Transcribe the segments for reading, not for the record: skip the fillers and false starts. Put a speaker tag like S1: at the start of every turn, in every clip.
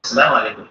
S1: Assalamu alaikum.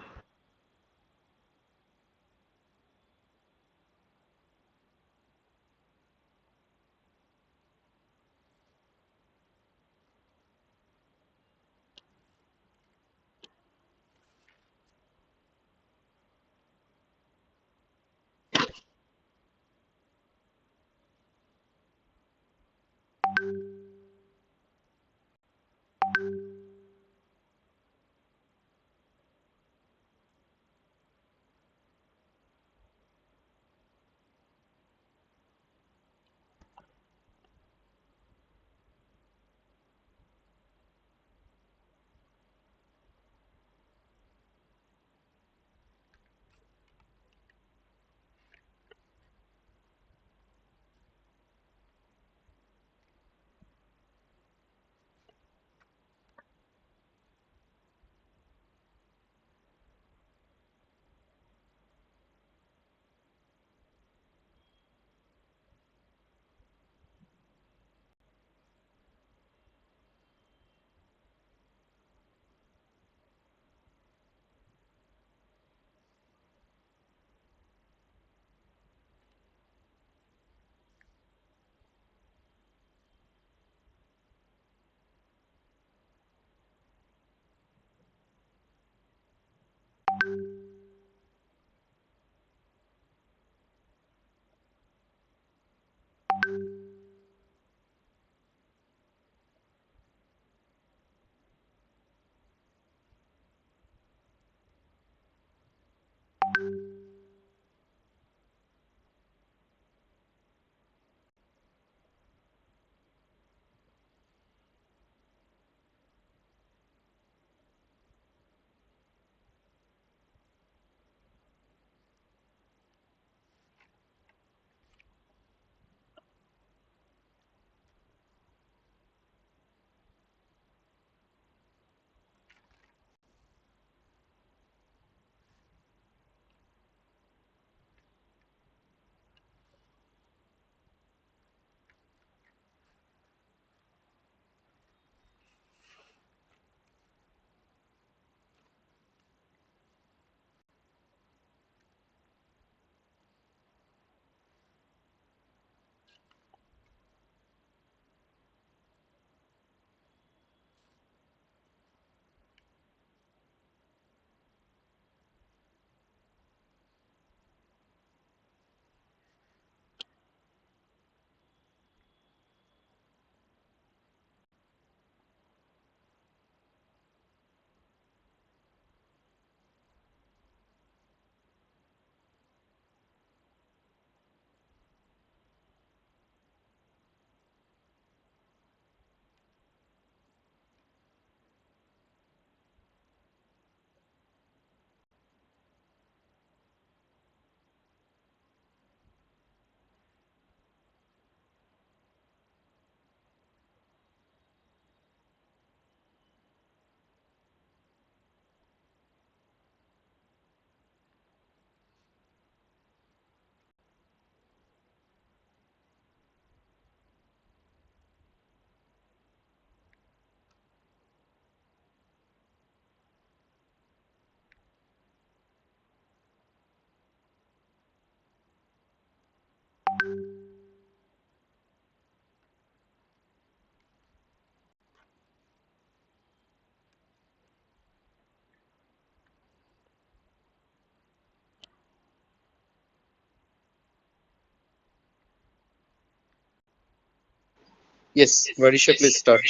S2: Yes, Varisha, please start.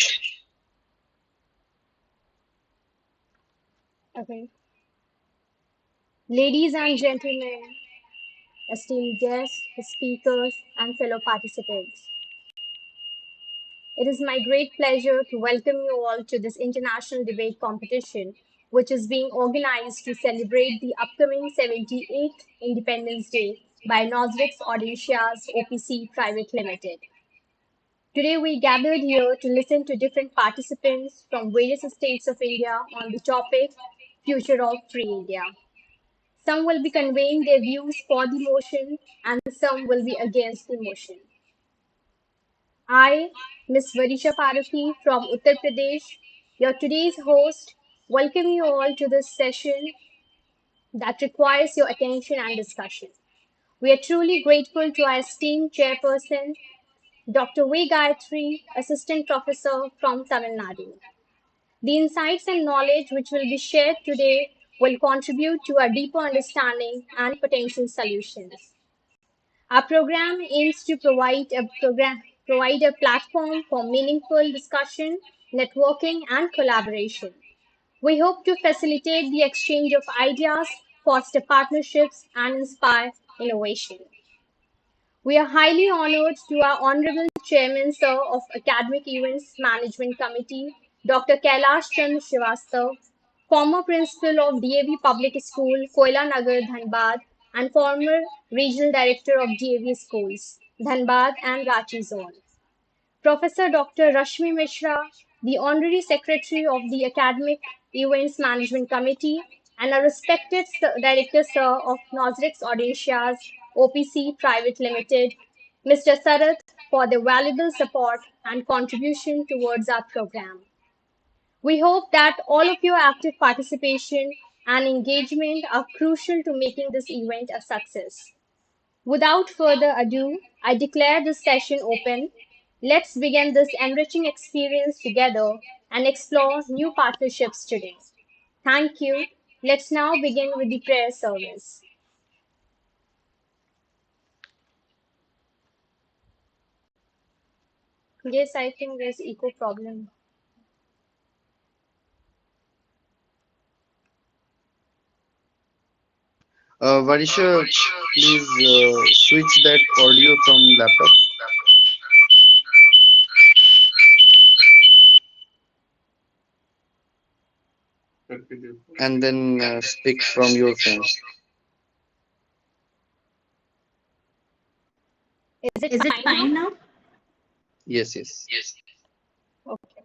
S3: Okay. Ladies and gentlemen, esteemed guests, speakers, and fellow participants, it is my great pleasure to welcome you all to this international debate competition, which is being organized to celebrate the upcoming 78th Independence Day by Nosrix Audasia's OPC Private Limited. Today, we gathered here to listen to different participants from various states of India on the topic Future of Free India. Some will be conveying their views for the motion and some will be against the motion. I, Ms. Varisha Parathi from Uttar Pradesh, your today's host, welcome you all to this session that requires your attention and discussion. We are truly grateful to our esteemed chairperson, Dr. V. Gayatri, Assistant Professor from Tamil Nadu. The insights and knowledge which will be shared today will contribute to a deeper understanding and potential solutions. Our program aims to provide a platform for meaningful discussion, networking, and collaboration. We hope to facilitate the exchange of ideas, foster partnerships, and inspire innovation. We are highly honored to our Honorable Chairman, Sir, of Academic Events Management Committee, Dr. Kailash Chandra Srivastav, former Principal of DAV Public School, Koila Nagar, Dhanbad, and former Regional Director of DAV Schools, Dhanbad and Ranchi Zone. Professor Dr. Rashmi Mishra, the Honorary Secretary of the Academic Events Management Committee, and a respected Director Sir of Nosrix Audentias OPC Private Limited, Mr. Sarath, for their valuable support and contribution towards our program. We hope that all of your active participation and engagement are crucial to making this event a success. Without further ado, I declare this session open. Let's begin this enriching experience together and explore new partnerships today. Thank you. Let's now begin with the prayer service. Yes, I think there's echo problem.
S2: Varisha, please switch that audio from laptop and then speak from your phone.
S3: Is it fine now?
S2: Yes, yes.
S3: Okay.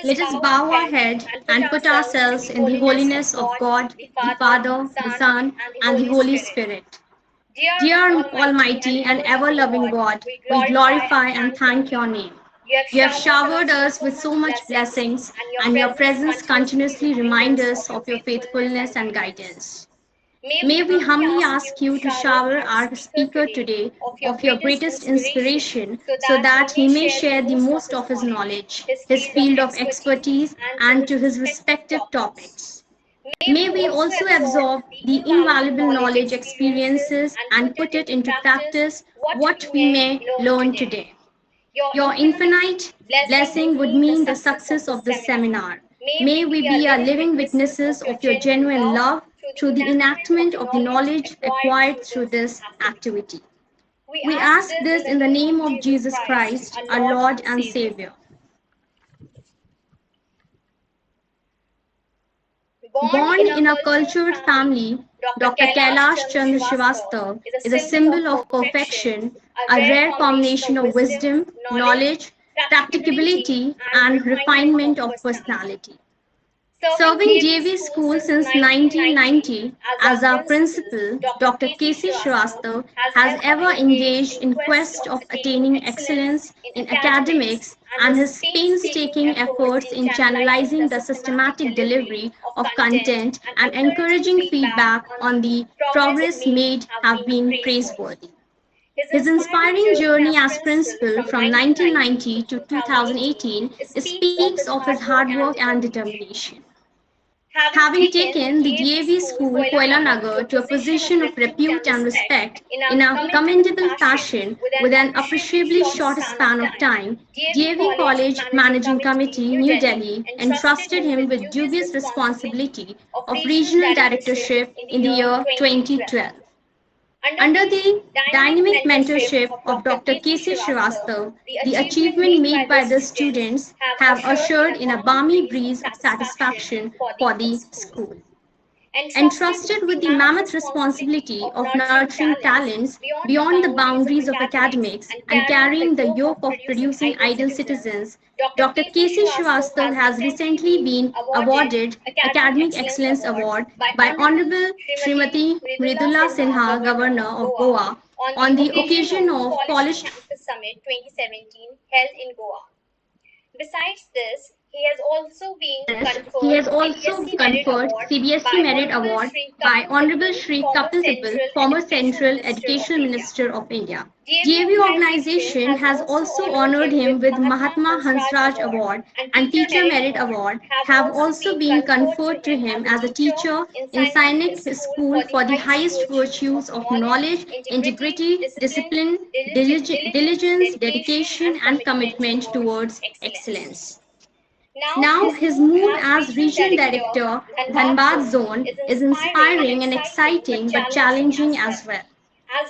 S1: Let us bow our head and put ourselves in the holiness of God, the Father, the Son, and the Holy Spirit. Dear Almighty and ever loving God, we glorify and thank your name. You have showered us with so much blessings, and your presence continuously reminds us of your faithfulness and guidance. May we humbly ask you to shower our speaker today of your greatest inspiration so that he may share the most of his knowledge, his field of expertise, and to his respective topics. May we also absorb the invaluable knowledge, experiences, and put it into practice what we may learn today. Your infinite blessing would mean the success of this seminar. May we be a living witnesses of your genuine love through the enactment of the knowledge acquired through this activity. We ask this in the name of Jesus Christ, our Lord and Savior. Born in a cultured family, Dr. Kailash Chandra Srivastav is a symbol of perfection, a rare combination of wisdom, knowledge, practicability, and refinement of personality. Serving JV School since 1990 as our principal, Dr. K.C. Srivastav has ever engaged in quest of attaining excellence in academics, and his painstaking efforts in channelizing the systematic delivery of content and encouraging feedback on the progress made have been praiseworthy. His inspiring journey as principal from 1990 to 2018 speaks of his hard work and determination. Having taken the DAV school Koila Nagar to a position of repute and respect in a commendable fashion with an appreciably short span of time, DAV College Managing Committee, New Delhi, entrusted him with dubious responsibility of regional directorship in the year 2012. Under the dynamic mentorship of Dr. K.C. Srivastav, the achievement made by the students have ushered in a balmy breeze of satisfaction for the school. Entrusted with the mammoth responsibility of nurturing talents beyond the boundaries of academics and carrying the yoke of producing ideal citizens, Dr. K.C. Srivastav has recently been awarded Academic Excellence Award by Honorable Srimati Mridula Sinha, Governor of Goa, on the occasion of College Summit 2017 held in Goa. Besides this, he has also conferred CBSE Merit Award by Honorable Shri Kapil Sibal, former Central Education Minister of India. DAV organization has also honored him with Mahatma Hansraj Award and Teacher Merit Award have also been conferred to him as a teacher in Sainik School for the highest virtues of knowledge, integrity, discipline, diligence, dedication, and commitment towards excellence. Now, his move as Regional Director, Dhanbad Zone, is inspiring and exciting but challenging as well.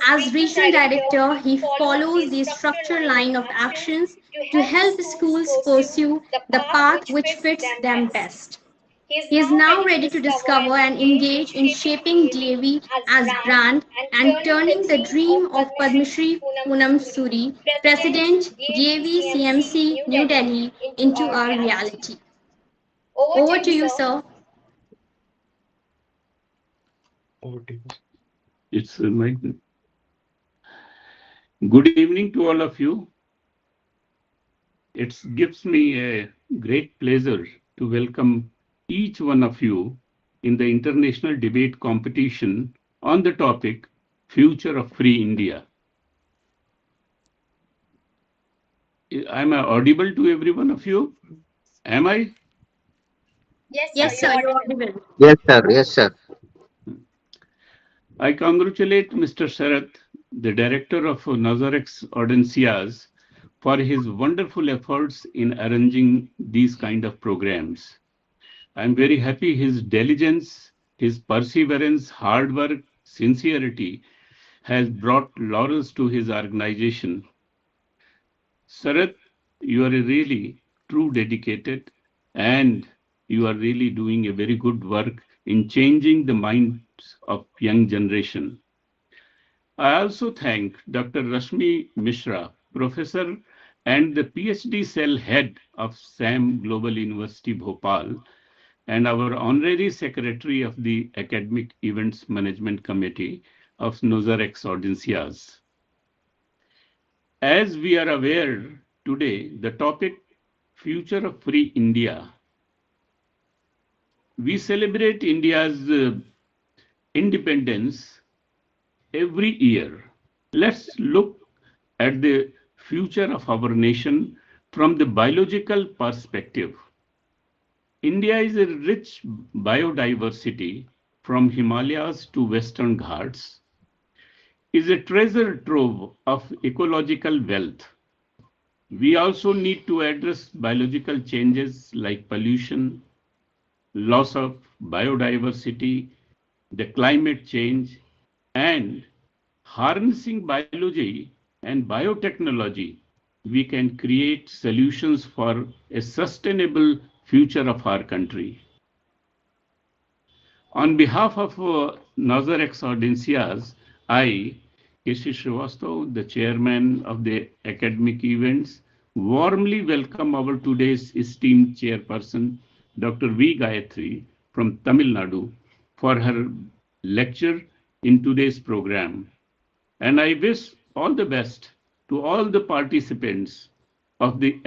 S1: As Regional Director, he follows the structured line of actions to help schools pursue the path which fits them best. He is now ready to discover and engage in shaping DAV as brand and turning the dream of Padma Shri Poonam Suri, President DAV CMC New Delhi, into a reality. Over to you, sir.
S4: It's my good evening to all of you. It gives me a great pleasure to welcome each one of you in the international debate competition on the topic Future of Free India. Am I audible to every one of you? Am I?
S1: Yes, sir, you're audible.
S2: Yes, sir. Yes, sir.
S4: I congratulate Mr. Sharath, the director of Nazarex Audencias, for his wonderful efforts in arranging these kind of programs. I'm very happy his diligence, his perseverance, hard work, sincerity has brought laurels to his organization. Sarath, you are a really true dedicated and you are really doing a very good work in changing the minds of young generation. I also thank Dr. Rashmi Mishra, professor and the PhD cell head of SAM Global University Bhopal, and our honorary secretary of the Academic Events Management Committee of Nazarex Audencias. As we are aware today, the topic Future of Free India. We celebrate India's independence every year. Let's look at the future of our nation from the biological perspective. India is a rich biodiversity from Himalayas to Western Ghats, is a treasure trove of ecological wealth. We also need to address biological changes like pollution, loss of biodiversity, the climate change, and harnessing biology and biotechnology. We can create solutions for a sustainable future of our country. On behalf of Nazarex Audencias, I, K.C. Srivastava, the chairman of the academic events, warmly welcome our today's esteemed chairperson, Dr. V. Gayatri from Tamil Nadu, for her lecture in today's program. And I wish all the best to all the participants of the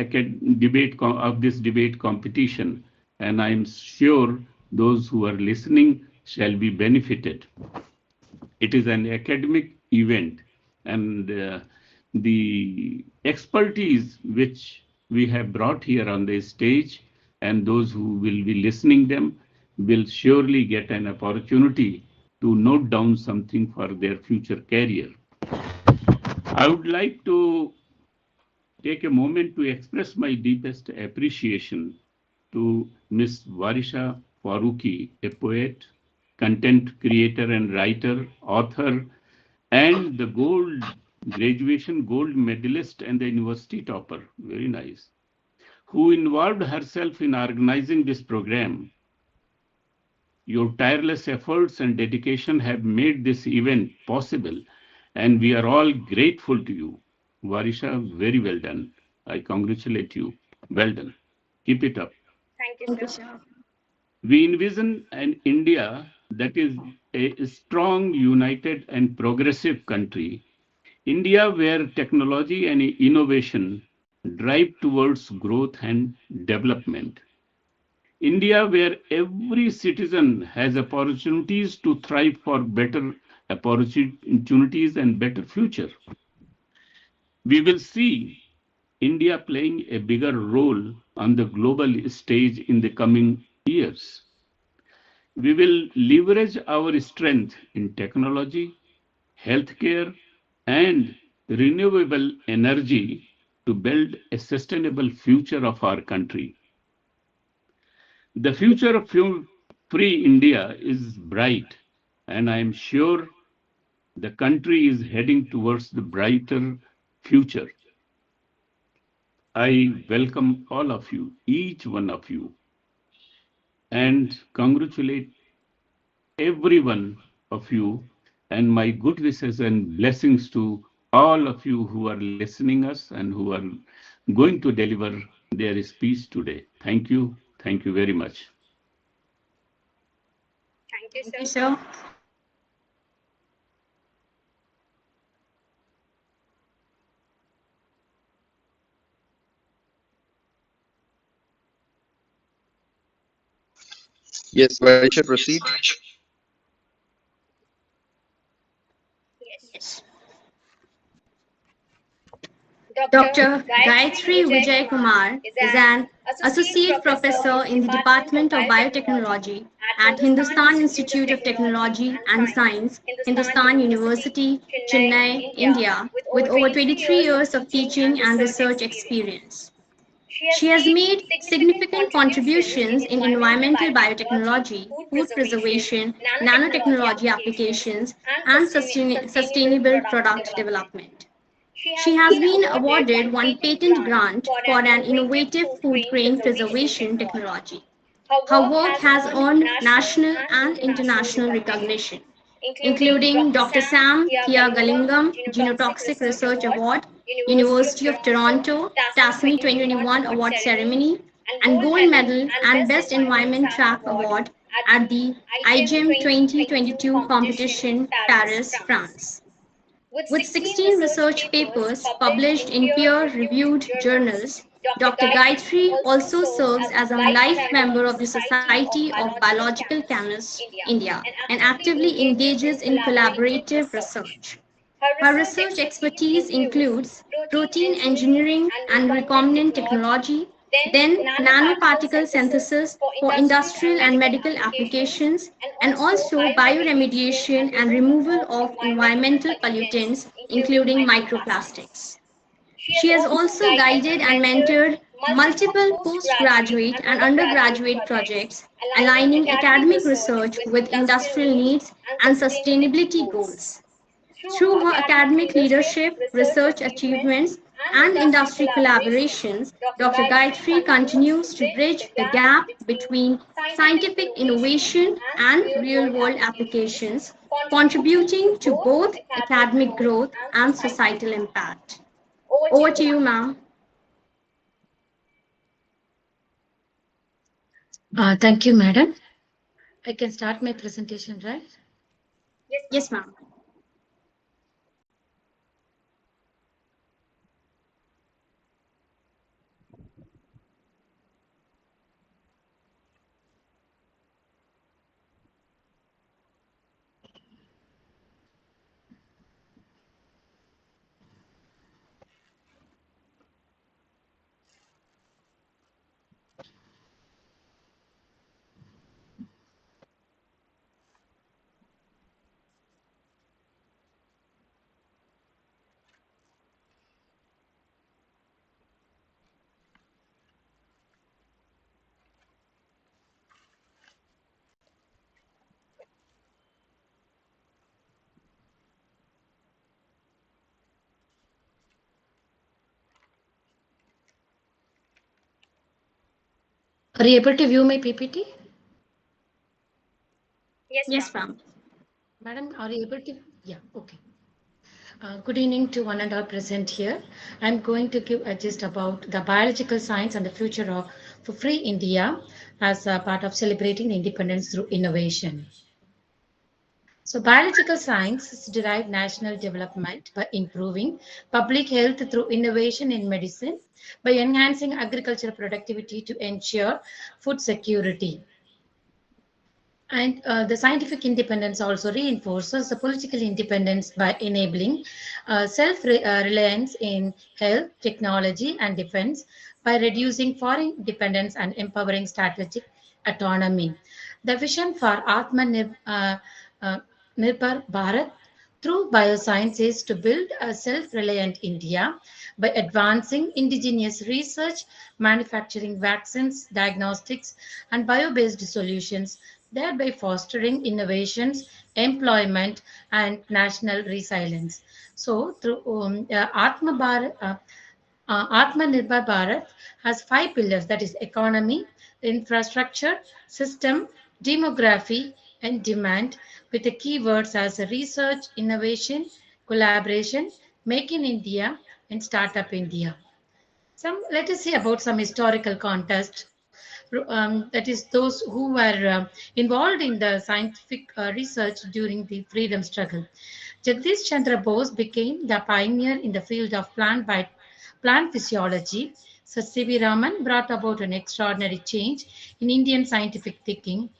S4: this debate competition, and I am sure those who are listening shall be benefited. It is an academic event, and the expertise which we have brought here on the stage and those who will be listening them will surely get an opportunity to note down something for their future career. I would like to take a moment to express my deepest appreciation to Ms. Varisha Farooqui, a poet, content creator and writer, author, and the graduation gold medalist and the university topper. Very nice. Who involved herself in organizing this program. Your tireless efforts and dedication have made this event possible, and we are all grateful to you. Varisha, very well done. I congratulate you. Well done. Keep it up.
S1: Thank you, sir.
S4: We envision an India that is a strong, united, and progressive country. India where technology and innovation drive towards growth and development. India, where every citizen has opportunities to thrive for better opportunities and better future. We will see India playing a bigger role on the global stage in the coming years. We will leverage our strength in technology, healthcare, and renewable energy to build a sustainable future of our country. The future of free India is bright, and I am sure the country is heading towards the brighter future. I welcome all of you, each one of you, and congratulate every one of you, and my good wishes and blessings to all of you who are listening us and who are going to deliver their speech today. Thank you. Thank you very much.
S3: Thank
S1: Thank
S3: you,
S1: you,
S3: sir.
S1: sir.
S2: Yes, Varisha, proceed.
S1: Yes.
S3: Dr.
S1: Dr.
S3: Gayatri
S1: Gayatri
S3: Vijay
S1: Vijay
S3: Kumar
S1: Kumar
S3: is
S1: is
S3: an
S1: an
S3: associate
S1: associate
S3: professor
S1: professor
S3: in the
S1: in the
S3: Department of
S1: Department of
S3: Biotechnology
S1: Biotechnology
S3: at
S1: at
S3: Hindustan
S1: Hindustan
S3: Institute of
S1: Institute of
S3: Technology
S1: Technology
S3: and
S1: and
S3: Science,
S1: Science,
S3: Hindustan
S1: Hindustan
S3: University,
S1: University,
S3: Chennai,
S1: Chennai,
S3: India,
S1: India,
S3: with over
S1: with over
S3: 23
S1: 23
S3: years of
S1: years of
S3: teaching and
S1: teaching and
S3: research
S1: research
S3: experience.
S1: experience.
S3: She has
S1: She has
S3: made
S1: made
S3: significant
S1: significant
S3: contributions in
S1: contributions in
S3: environmental
S1: environmental
S3: biotechnology,
S1: biotechnology,
S3: food
S1: food
S3: preservation,
S1: preservation,
S3: nanotechnology
S1: nanotechnology
S3: applications,
S1: applications,
S3: and
S1: and
S3: sustainable
S1: sustainable
S3: product
S1: product
S3: development.
S1: development.
S3: She
S1: She
S3: has
S1: has
S3: been
S1: been
S3: awarded
S1: awarded
S3: one
S1: one
S3: patent
S1: patent
S3: grant
S1: grant
S3: for
S1: for
S3: an
S1: an
S3: innovative
S1: innovative
S3: food
S1: food
S3: grain
S1: grain
S3: preservation
S1: preservation
S3: technology.
S1: technology.
S3: Her
S1: Her
S3: work
S1: work
S3: has
S1: has
S3: earned
S1: earned
S3: national
S1: national
S3: and
S1: and
S3: international
S1: international
S3: recognition,
S1: recognition,
S3: including
S1: including
S3: Dr.
S1: Dr.
S3: Sam
S1: Sam
S3: Thiagalingam
S1: Thiagalingam
S3: Genotoxic
S1: Genotoxic
S3: Research
S1: Research
S3: Award,
S1: Award,
S3: University of
S1: University of
S3: Toronto,
S1: Toronto,
S3: TASME
S1: TASME
S3: 2021
S1: 2021
S3: award
S1: Award
S3: ceremony,
S1: Ceremony,
S3: and
S1: and
S3: Gold
S1: Gold
S3: Medal
S1: Medal
S3: and
S1: and
S3: Best
S1: Best
S3: Environment
S1: Environment
S3: Track
S1: Track
S3: Award
S1: Award
S3: at
S1: at
S3: the
S1: the
S3: IGEM
S1: IGEM
S3: 2022
S1: 2022
S3: competition,
S1: competition,
S3: Paris,
S1: Paris,
S3: France.
S1: France.
S3: With
S1: With
S3: 16
S1: 16
S3: research
S1: research
S3: papers
S1: papers
S3: published
S1: published
S3: in
S1: in
S3: peer-reviewed
S1: peer-reviewed
S3: journals,
S1: journals,
S3: Dr.
S1: Dr.
S3: Gayatri
S1: Gayatri
S3: also
S1: also
S3: serves as
S1: serves
S3: a
S1: as a
S3: life
S1: life
S3: member of
S1: member
S3: the
S1: of the
S3: Society of
S1: Society of
S3: Biological
S1: Biological
S3: Chemists,
S1: Chemists,
S3: India,
S1: India,
S3: and
S1: and
S3: actively
S1: actively
S3: engages in
S1: engages in
S3: collaborative
S1: collaborative
S3: research.
S1: research.
S3: Her
S1: Her
S3: research
S1: research
S3: expertise
S1: expertise
S3: includes
S1: includes
S3: protein
S1: protein
S3: engineering
S1: engineering
S3: and
S1: and
S3: recombinant
S1: recombinant
S3: technology,
S1: technology,
S3: then
S1: then
S3: nanoparticle
S1: nanoparticle
S3: synthesis
S1: synthesis
S3: for
S1: for
S3: industrial and
S1: industrial and
S3: medical
S1: medical
S3: applications,
S1: applications,
S3: and
S1: and
S3: also
S1: also
S3: bioremediation and
S1: bioremediation and
S3: removal
S1: removal
S3: of
S1: of
S3: environmental
S1: environmental
S3: pollutants,
S1: pollutants,
S3: including
S1: including
S3: microplastics.
S1: microplastics.
S3: She has
S1: She has
S3: also
S1: also
S3: guided
S1: guided
S3: and
S1: and
S3: mentored
S1: mentored
S3: multiple
S1: multiple
S3: postgraduate
S1: postgraduate
S3: and
S1: and
S3: undergraduate
S1: undergraduate
S3: projects,
S1: projects,
S3: aligning
S1: aligning
S3: academic
S1: academic
S3: research
S1: research
S3: with
S1: with
S3: industrial
S1: industrial
S3: needs
S1: needs
S3: and
S1: and
S3: sustainability
S1: sustainability
S3: goals.
S1: goals.
S3: Through her
S1: Through her
S3: academic
S1: academic
S3: leadership,
S1: leadership,
S3: research
S1: research
S3: achievements,
S1: achievements,
S3: and
S1: and
S3: industry
S1: industry
S3: collaborations,
S1: collaborations,
S3: Dr.
S1: Dr.
S3: Gayatri
S1: Gayatri
S3: continues to
S1: continues to
S3: bridge the
S1: bridge the
S3: gap
S1: gap
S3: between
S1: between
S3: scientific
S1: scientific
S3: innovation
S1: innovation
S3: and
S1: and
S3: real-world
S1: real world
S3: applications,
S1: applications,
S3: contributing to
S1: contributing to
S3: both
S1: both
S3: academic
S1: academic
S3: growth
S1: growth
S3: and
S1: and
S3: societal
S1: societal
S3: impact.
S1: impact.
S3: Over to
S1: Over
S3: you,
S1: to you,
S3: ma'am.
S1: ma'am.
S5: Thank you, madam. I can start my presentation, right?
S3: Yes, ma'am.
S1: Yes, ma'am.
S5: Are you able to view my PPT?
S3: Yes,
S1: Yes,
S3: ma'am.
S1: ma'am.
S5: Madam, are you able to? Yeah, okay. Good evening to one and all present here. I'm going to give a gist about the biological science and the future of for free India as a part of celebrating independence through innovation. So biological sciences derive national development by improving public health through innovation in medicine, by enhancing agricultural productivity to ensure food security. And the scientific independence also reinforces the political independence by enabling self-reliance in health, technology, and defense, by reducing foreign dependence and empowering strategic autonomy. The vision for uh, Nirbhar Bharat through bioscience is to build a self-reliant India by advancing indigenous research, manufacturing vaccines, diagnostics, and bio-based solutions, thereby fostering innovations, employment, and national resilience. So, through Atmanirbhar Bharat has five pillars, that is economy, infrastructure, system, demography, and demand, with the keywords as research, innovation, collaboration, make in India, and startup India. Let us see about some historical context. That is those who were involved in the scientific research during the freedom struggle. Jagdish Chandra Bose became the pioneer in the field of plant physiology. Sir C.V. Raman brought about an extraordinary change in Indian scientific thinking.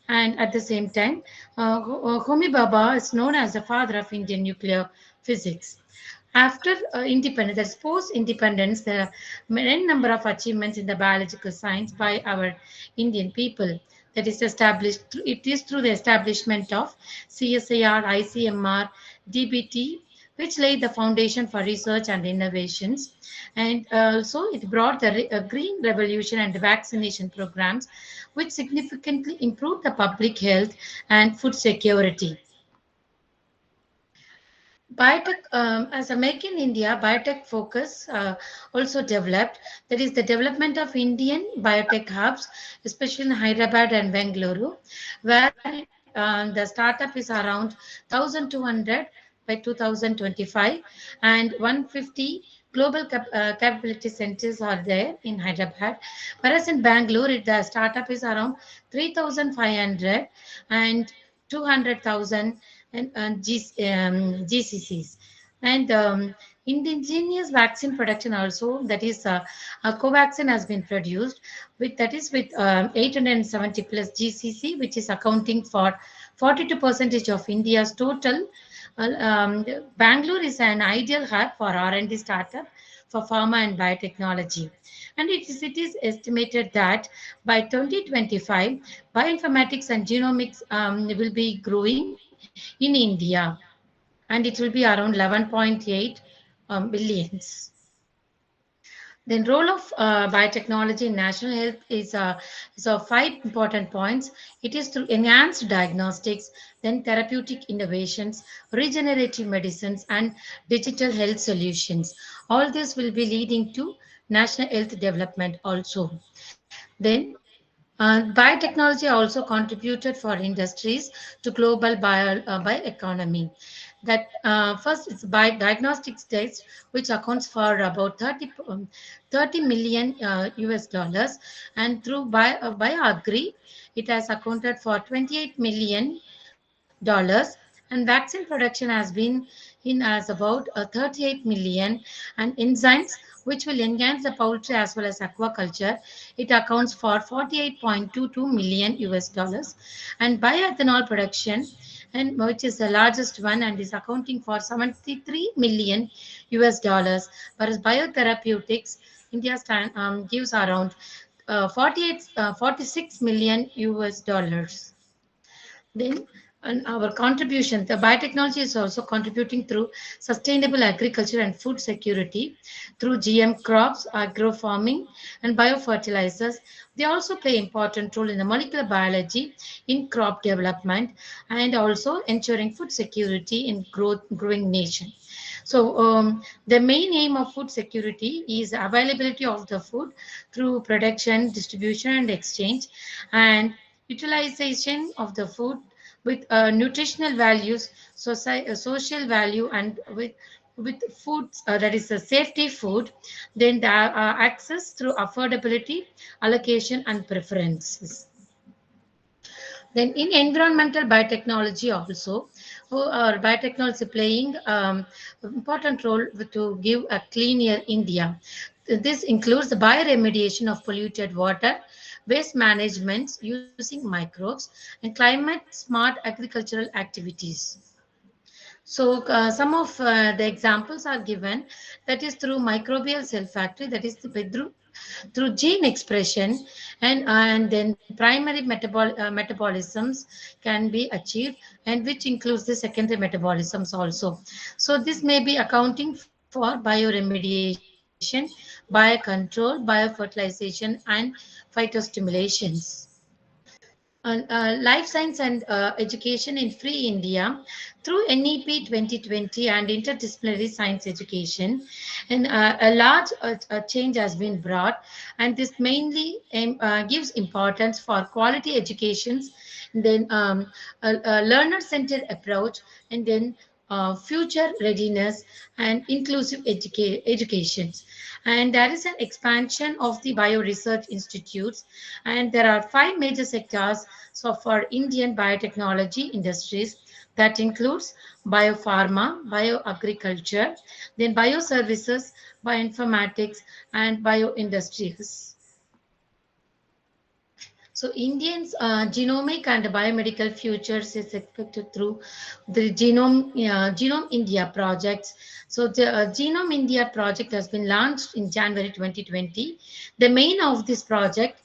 S5: And at the same time, Homi Bhabha is known as the father of Indian nuclear physics. After independence, that's post-independence, there are many number of achievements in the biological science by our Indian people. That is established. It is through the establishment of CSIR, ICMR, DBT, which laid the foundation for research and innovations. And also, it brought the green revolution and vaccination programs, which significantly improved the public health and food security. Biotech, as a Make in India, biotech focus also developed. That is the development of Indian biotech hubs, especially in Hyderabad and Bengaluru, where the startup is around 1,200 by 2025, and 150 global capability centers are there in Hyderabad. Whereas in Bangalore, the startup is around 3,500 and 200,000 and GCCs. And indigenous vaccine production also, that is Covaxin has been produced with, that is with 870 plus GCC, which is accounting for 42% of India's total. Bangalore is an ideal hub for R&D startup for pharma and biotechnology. And it is estimated that by 2025, bioinformatics and genomics will be growing in India, and it will be around 11.8 billions. Then role of biotechnology in national health is five important points. It is through enhanced diagnostics, then therapeutic innovations, regenerative medicines, and digital health solutions. All this will be leading to national health development also. Then biotechnology also contributed for industries to global bioeconomy. That first is by diagnostic states, which accounts for about 30 million US dollars, and through BioAgri, it has accounted for 28 million dollars, and vaccine production has been in as about 38 million, and enzymes, which will enhance the poultry as well as aquaculture, it accounts for 48.22 million US dollars, and bioethanol production, and which is the largest one and is accounting for 73 million US dollars, whereas biotherapeutics, India gives around 46 million US dollars. Then, and our contribution, the biotechnology is also contributing through sustainable agriculture and food security through GM crops, agro farming, and biofertilizers. They also play important role in the molecular biology in crop development, and also ensuring food security in growing nation. So the main aim of food security is availability of the food through production, distribution, and exchange, and utilization of the food with nutritional values, social value, and with food, that is a safety food, then the access through affordability, allocation, and preferences. Then in environmental biotechnology also, our biotechnology playing important role to give a cleaner India. This includes the bioremediation of polluted water, waste management using microbes, and climate smart agricultural activities. So some of the examples are given, that is through microbial cell factory, that is through gene expression, and then primary metabolisms can be achieved, and which includes the secondary metabolisms also. So this may be accounting for bioremediation, biocontrol, biofertilization, and phytostimulations. Life science and education in free India through NEP 2020 and interdisciplinary science education. And a large change has been brought, and this mainly gives importance for quality educations, then a learner-centered approach, and then future readiness and inclusive educations. And there is an expansion of the bioresearch institutes, and there are 5 major sectors so for Indian biotechnology industries, that includes biopharma, bioagriculture, then bioservices, bioinformatics, and bioindustries. So Indians genomic and biomedical futures is expected through the Genome India projects. So the Genome India project has been launched in January 2020. The main of this project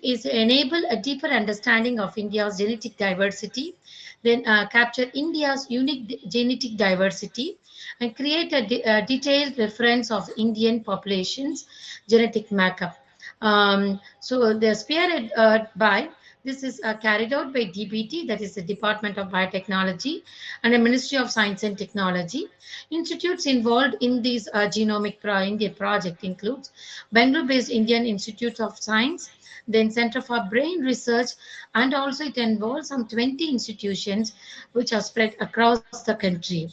S5: is to enable a deeper understanding of India's genetic diversity, then capture India's unique genetic diversity, and create a detailed reference of Indian population's genetic makeup. So the spearhead by this is carried out by DBT, that is the Department of Biotechnology, and the Ministry of Science and Technology. Institutes involved in this genomic India project includes Bangalore-based Indian Institute of Science, then Center for Brain Research, and also it involves some 20 institutions which are spread across the country.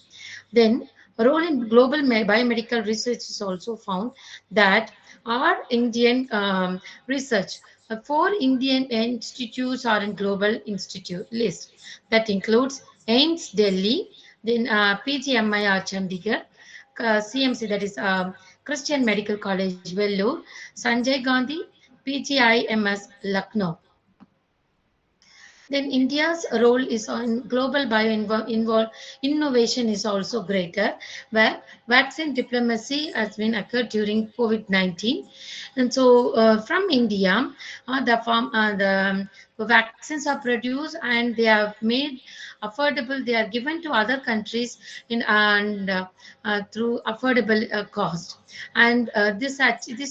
S5: Then a role in global biomedical research is also found, that our Indian research, 4 Indian institutes are in global institute list. That includes AIMS Delhi, then PGMIR Chandigarh, CMC, that is Christian Medical College Vellore, Sanjay Gandhi, PGIMS Lucknow. Then India's role is on global innovation is also greater, where vaccine diplomacy has been occurred during COVID-19. And so from India, the vaccines are produced and they are made affordable. They are given to other countries through affordable cost. And this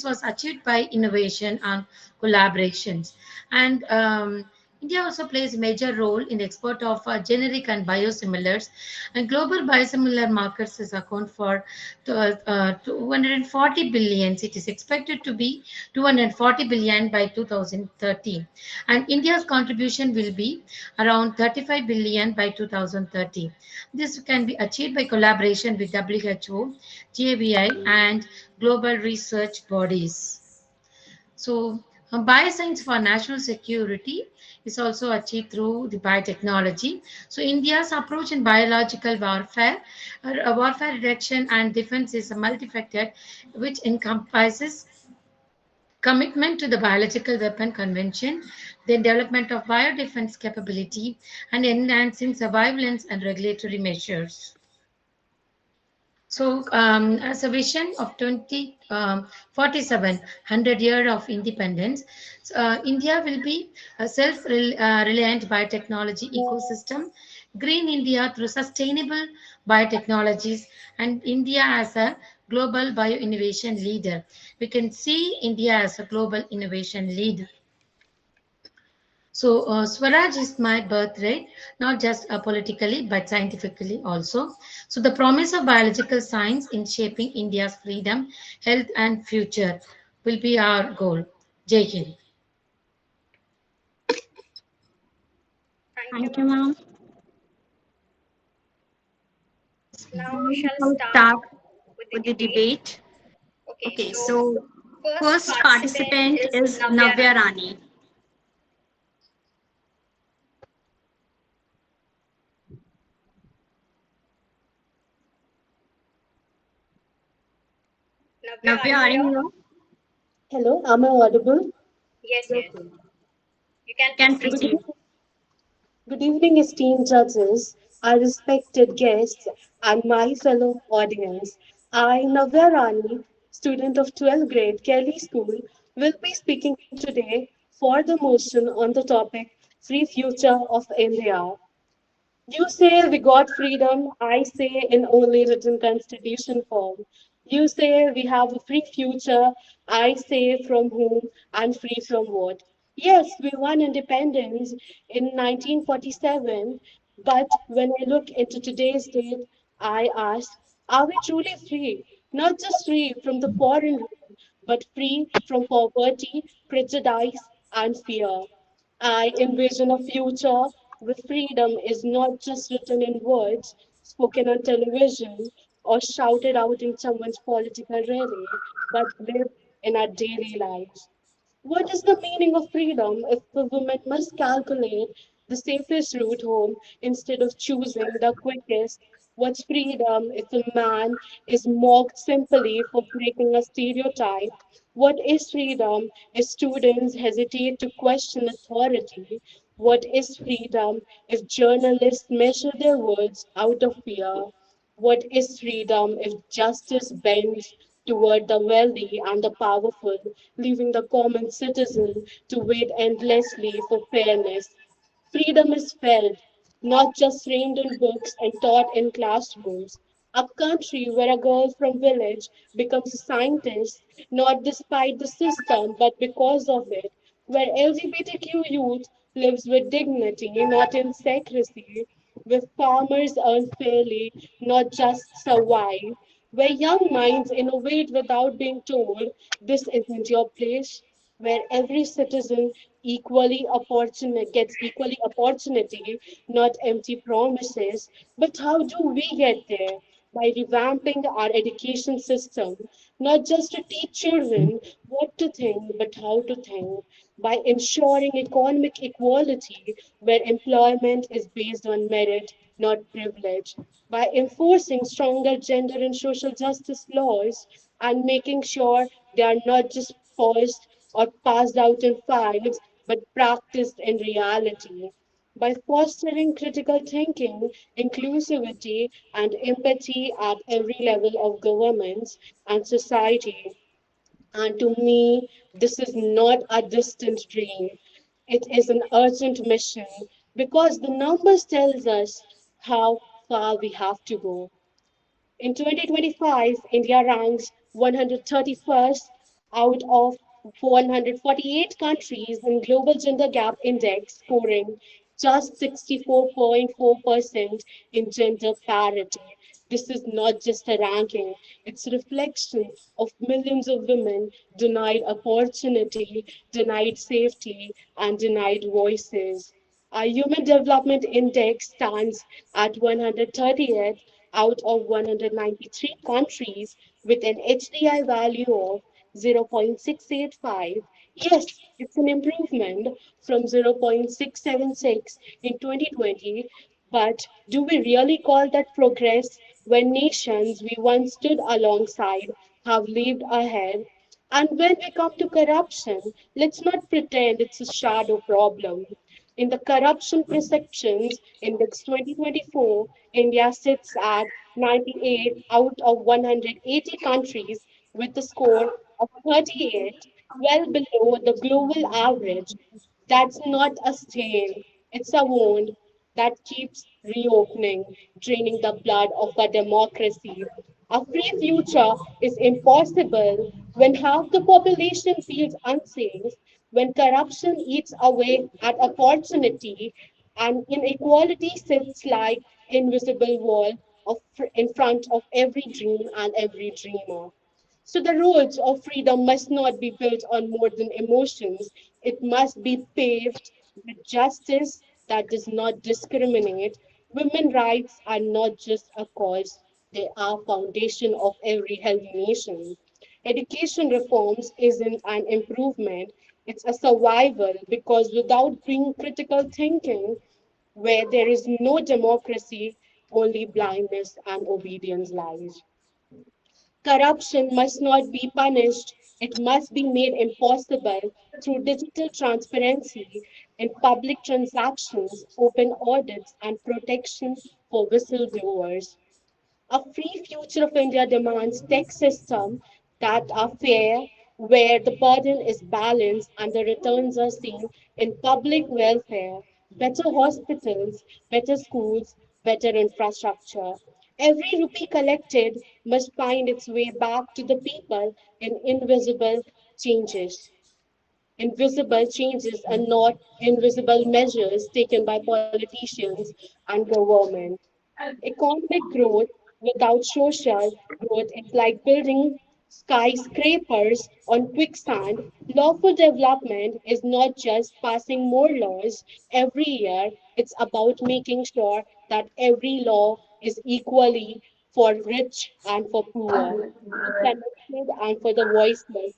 S5: was achieved by innovation and collaborations. And India also plays a major role in the export of generic and biosimilars, and global biosimilar markets is account for 240 billion. It is expected to be 240 billion by 2030, and India's contribution will be around 35 billion by 2030. This can be achieved by collaboration with WHO, GAVI, and global research bodies. So bioscience for national security is also achieved through the biotechnology. So India's approach in biological warfare, warfare reduction and defense is a multifaceted, which encompasses commitment to the Biological Weapon Convention, the development of biodefense capability, and enhancing surveillance and regulatory measures. So as a vision of 2047, 100 years of independence, India will be a self-reliant biotechnology ecosystem, Green India through sustainable biotechnologies, and India as a global bioinnovation leader. We can see India as a global innovation leader. So Swaraj is my birthright, not just politically, but scientifically also. So the promise of biological science in shaping India's freedom, health, and future will be our goal. Jai Hind.
S1: Thank you, ma'am.
S3: Now
S1: Now
S3: we
S1: we
S3: shall
S1: shall
S3: start
S1: start
S3: with
S1: with
S3: the
S1: the
S3: debate.
S1: debate.
S3: Okay,
S1: Okay,
S3: so
S1: so
S3: first
S1: first
S3: participant
S1: participant
S3: is
S1: is
S3: Navya
S1: Navya
S3: Rani.
S1: Rani. Navya, are you here?
S6: Hello, am I audible?
S3: Yes, yes.
S1: You can
S6: Good
S1: proceed.
S6: evening, good evening, esteemed judges, our respected guests, and my fellow audience. I, Navya Rani, student of 12th grade, Kelly School, will be speaking today for the motion on the topic Free Future of India. You say we got freedom, I say in only written constitution form. You say we have a free future, I say from whom and free from what. Yes, we won independence in 1947, but when I look into today's date, I ask, are we truly free? Not just free from the foreign rule, but free from poverty, prejudice, and fear. I envision a future where freedom is not just written in words, spoken on television, or shouted out in someone's political rally, but lived in our daily lives. What is the meaning of freedom if a woman must calculate the safest route home instead of choosing the quickest? What's freedom if a man is mocked simply for breaking a stereotype? What is freedom if students hesitate to question authority? What is freedom if journalists measure their words out of fear? What is freedom if justice bends toward the wealthy and the powerful, leaving the common citizen to wait endlessly for fairness? Freedom is felt, not just framed in books and taught in classrooms. A country where a girl from village becomes a scientist, not despite the system, but because of it. Where LGBTQ youth lives with dignity, not in secrecy. Where farmers earn fairly, not just survive. Where young minds innovate without being told, this isn't your place. Where every citizen equally opportunity gets equally opportunity, not empty promises. But how do we get there? By revamping our education system, not just to teach children what to think, but how to think. By ensuring economic equality, where employment is based on merit, not privilege. By enforcing stronger gender and social justice laws and making sure they are not just paused or passed out in files, but practiced in reality. By fostering critical thinking, inclusivity, and empathy at every level of governments and society. And to me, this is not a distant dream. It is an urgent mission because the numbers tells us how far we have to go. In 2025, India ranks 131st out of 148 countries in Global Gender Gap Index, scoring just 64.4% in gender parity. This is not just a ranking, it's a reflection of millions of women denied opportunity, denied safety, and denied voices. Our Human Development Index stands at 130th out of 193 countries with an HDI value of 0.685. Yes, it's an improvement from 0.676 in 2020, but do we really call that progress when nations we once stood alongside have leaped ahead? And when we come to corruption, let's not pretend it's a shadow problem. In the Corruption Perceptions Index 2024, India sits at 98 out of 180 countries with a score of 38, well below the global average. That's not a stain, it's a wound that keeps reopening, draining the blood of our democracy. A free future is impossible when half the population feels unsafe, when corruption eats away at opportunity, and inequality sits like invisible wall in front of every dream and every dreamer. So the roads of freedom must not be built on more than emotions. It must be paved with justice that does not discriminate. Women's rights are not just a cause, they are foundation of every healthy nation. Education reforms isn't an improvement, it's a survival because without being critical thinking, where there is no democracy, only blindness and obedience lies. Corruption must not be punished, it must be made impossible through digital transparency in public transactions, open audits, and protection for whistleblowers. A free future of India demands tech systems that are fair, where the burden is balanced and the returns are seen in public welfare, better hospitals, better schools, better infrastructure. Every rupee collected must find its way back to the people in invisible changes and not invisible measures taken by politicians and government. Economic growth without social growth is like building skyscrapers on quicksand. Lawful development is not just passing more laws every year, it's about making sure that every law is equally for rich and for poor, for connected and for the voiceless.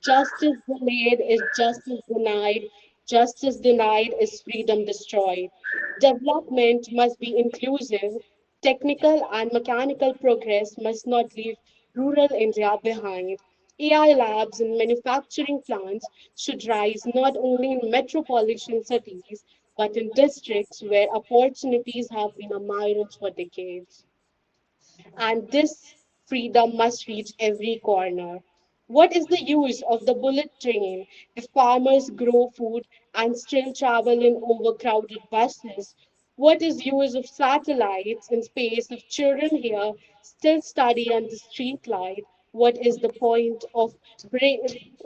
S6: Justice delayed is justice denied. Justice denied is freedom destroyed. Development must be inclusive. Technical and mechanical progress must not leave rural India behind. AI labs and manufacturing plants should rise not only in metropolitan cities but in districts where opportunities have been a mirage for decades, and this freedom must reach every corner. What is the use of the bullet train if farmers grow food and still travel in overcrowded buses? What is use of satellites in space if children here still study under street light? What is the point of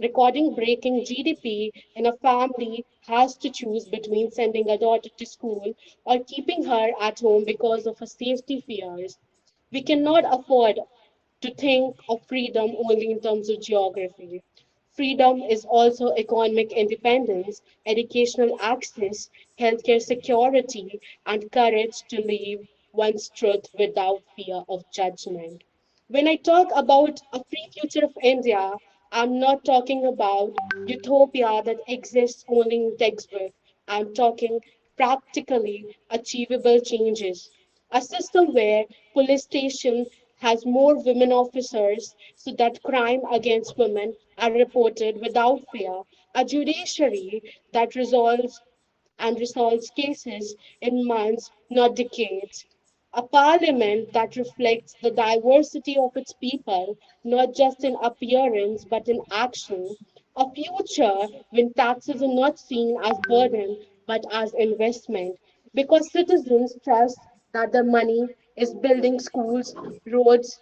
S6: recording breaking GDP in a family has to choose between sending a daughter to school or keeping her at home because of her safety fears? We cannot afford to think of freedom only in terms of geography. Freedom is also economic independence, educational access, healthcare security, and courage to live one's truth without fear of judgment. When I talk about a free future of India, I'm not talking about utopia that exists only in textbook. I'm talking practically achievable changes. A system where police station has more women officers so that crime against women are reported without fear. A judiciary that resolves cases in months, not decades. A parliament that reflects the diversity of its people, not just in appearance but in action. A future when taxes are not seen as burden but as investment, because citizens trust that the money is building schools, roads,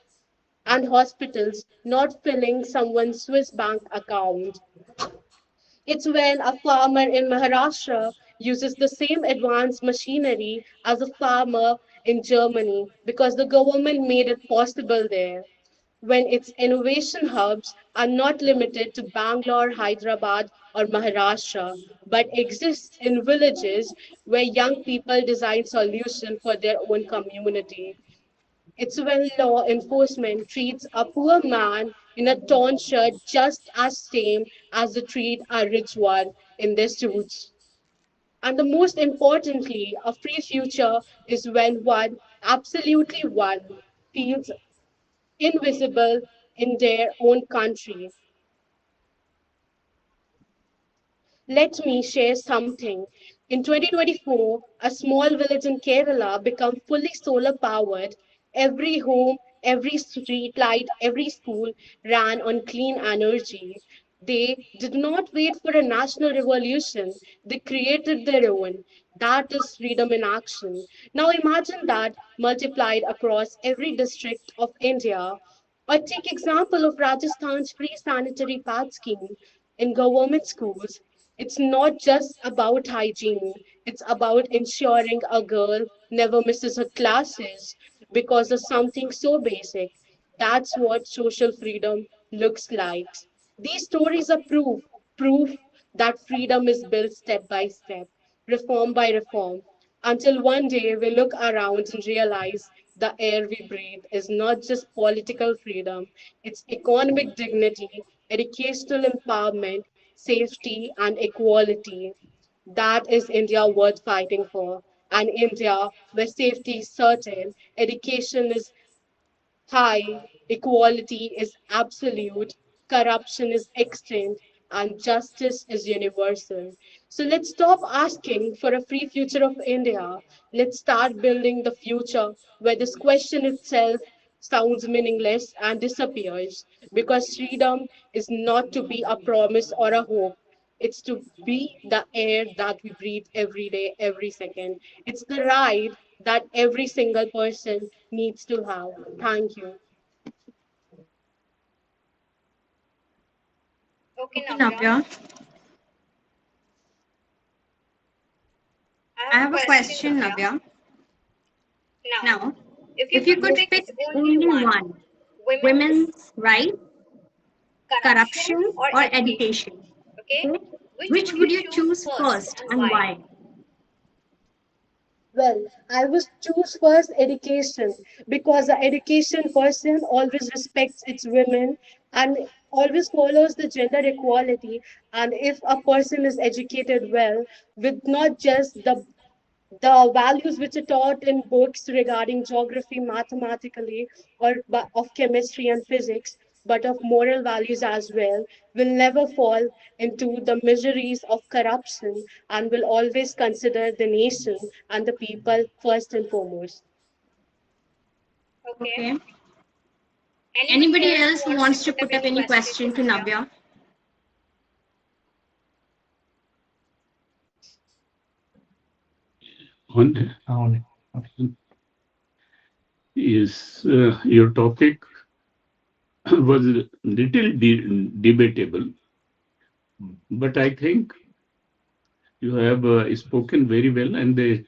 S6: and hospitals, not filling someone's Swiss bank account. It's when a farmer in Maharashtra uses the same advanced machinery as a farmer in Germany because the government made it possible there. When its innovation hubs are not limited to Bangalore, Hyderabad, or Maharashtra, but exist in villages where young people design solutions for their own community. It's when law enforcement treats a poor man in a torn shirt just as same as they treat a rich one in their suits. And the most importantly, a free future is when one, absolutely one, feels invisible in their own country. Let me share something. In 2024, a small village in Kerala became fully solar powered. Every home, every street light, every school ran on clean energy. They did not wait for a national revolution. They created their own. That is freedom in action. Now imagine that multiplied across every district of India. Or take example of Rajasthan's free sanitary pad scheme in government schools. It's not just about hygiene, it's about ensuring a girl never misses her classes because of something so basic. That's what social freedom looks like. These stories are proof that freedom is built step by step, reform by reform, until one day we look around and realize the air we breathe is not just political freedom, it's economic dignity, educational empowerment, safety, and equality. That is India worth fighting for. An India where safety is certain, education is Hi, equality is absolute, corruption is extinct, and justice is universal. So let's stop asking for a free future of India. Let's start building the future where this question itself sounds meaningless and disappears, because freedom is not to be a promise or a hope. It's to be the air that we breathe every day, every second. It's the right that every single person needs to have. Thank you.
S1: Okay, Navya. I have a question, Navya. Now, if you could pick only one, women's rights, corruption, or education, okay, which would you choose first and why?
S6: Well, I would choose first education, because the education person always respects its women and always follows the gender equality. And if a person is educated well, with not just the values which are taught in books regarding geography, mathematically, or of chemistry and physics, but of moral values as well, will never fall into the miseries of corruption and will always consider the nation and the people first and foremost.
S1: Okay. Anybody else who wants to put up any question to Navya?
S4: Is your topic was a little debatable, but I think you have spoken very well, and the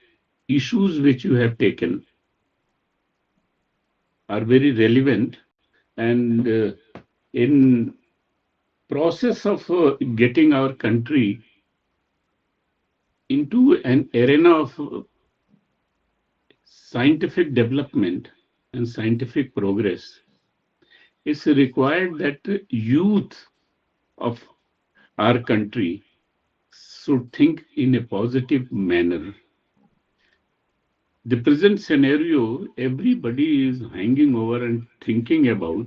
S4: issues which you have taken are very relevant. And in process of getting our country into an arena of scientific development and scientific progress, it's required that youth of our country should think in a positive manner. The present scenario, everybody is hanging over and thinking about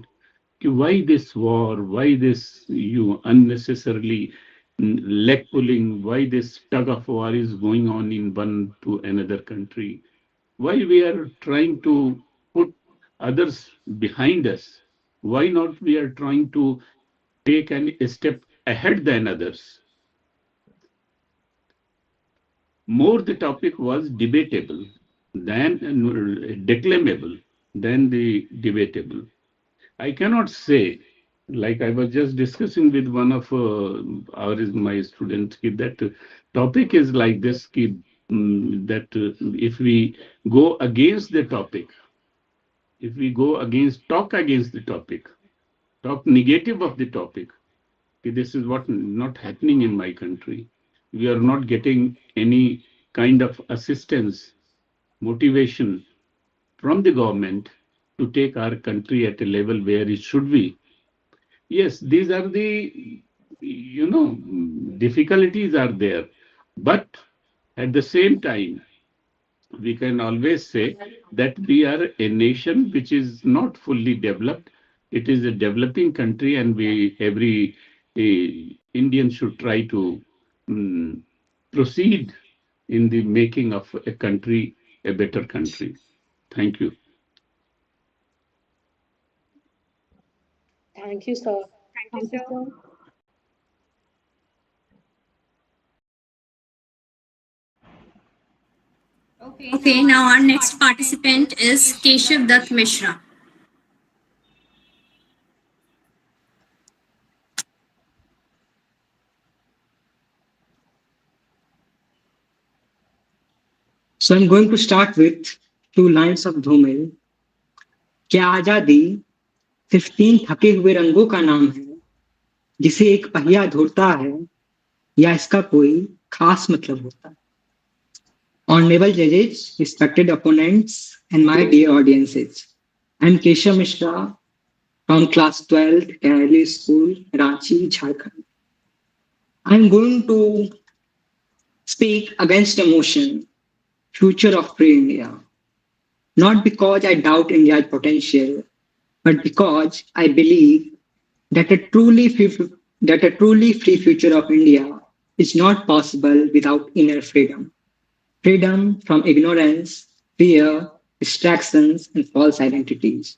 S4: why this war, why this you unnecessarily leg pulling, why this tug of war is going on in one to another country, why we are trying to put others behind us, why not we are trying to take a step ahead than others. More the topic was debatable than declamable than the debatable. I cannot say, like I was just discussing with one of my students, that topic is like this, that if we go against the topic, if we go against, talk against the topic, talk negative of the topic, this is what not happening in my country. We are not getting any kind of assistance, motivation from the government to take our country at a level where it should be. Yes, these are the, difficulties are there. But at the same time, we can always say that we are a nation which is not fully developed. It is a developing country, and every Indian should try to proceed in the making of a country a better country. Thank you.
S6: Thank you, sir.
S3: Thank you, sir.
S1: Okay, now our next participant is Keshav Dutt Mishra.
S7: So I'm going to start with two lines of Dhumil. क्या आजादी सिर्फ तीन थके हुए रंगों का नाम है जिसे एक पहिया ढूंढता है या इसका कोई खास मतलब होता है. Honorable judges, respected opponents, and my dear audiences, I'm Keshav Mishra from class 12, Tehri School, Ranchi, Jharkhand. I'm going to speak against emotion, future of free India. Not because I doubt India's potential, but because I believe that a truly free future of India is not possible without inner freedom. Freedom from ignorance, fear, distractions, and false identities.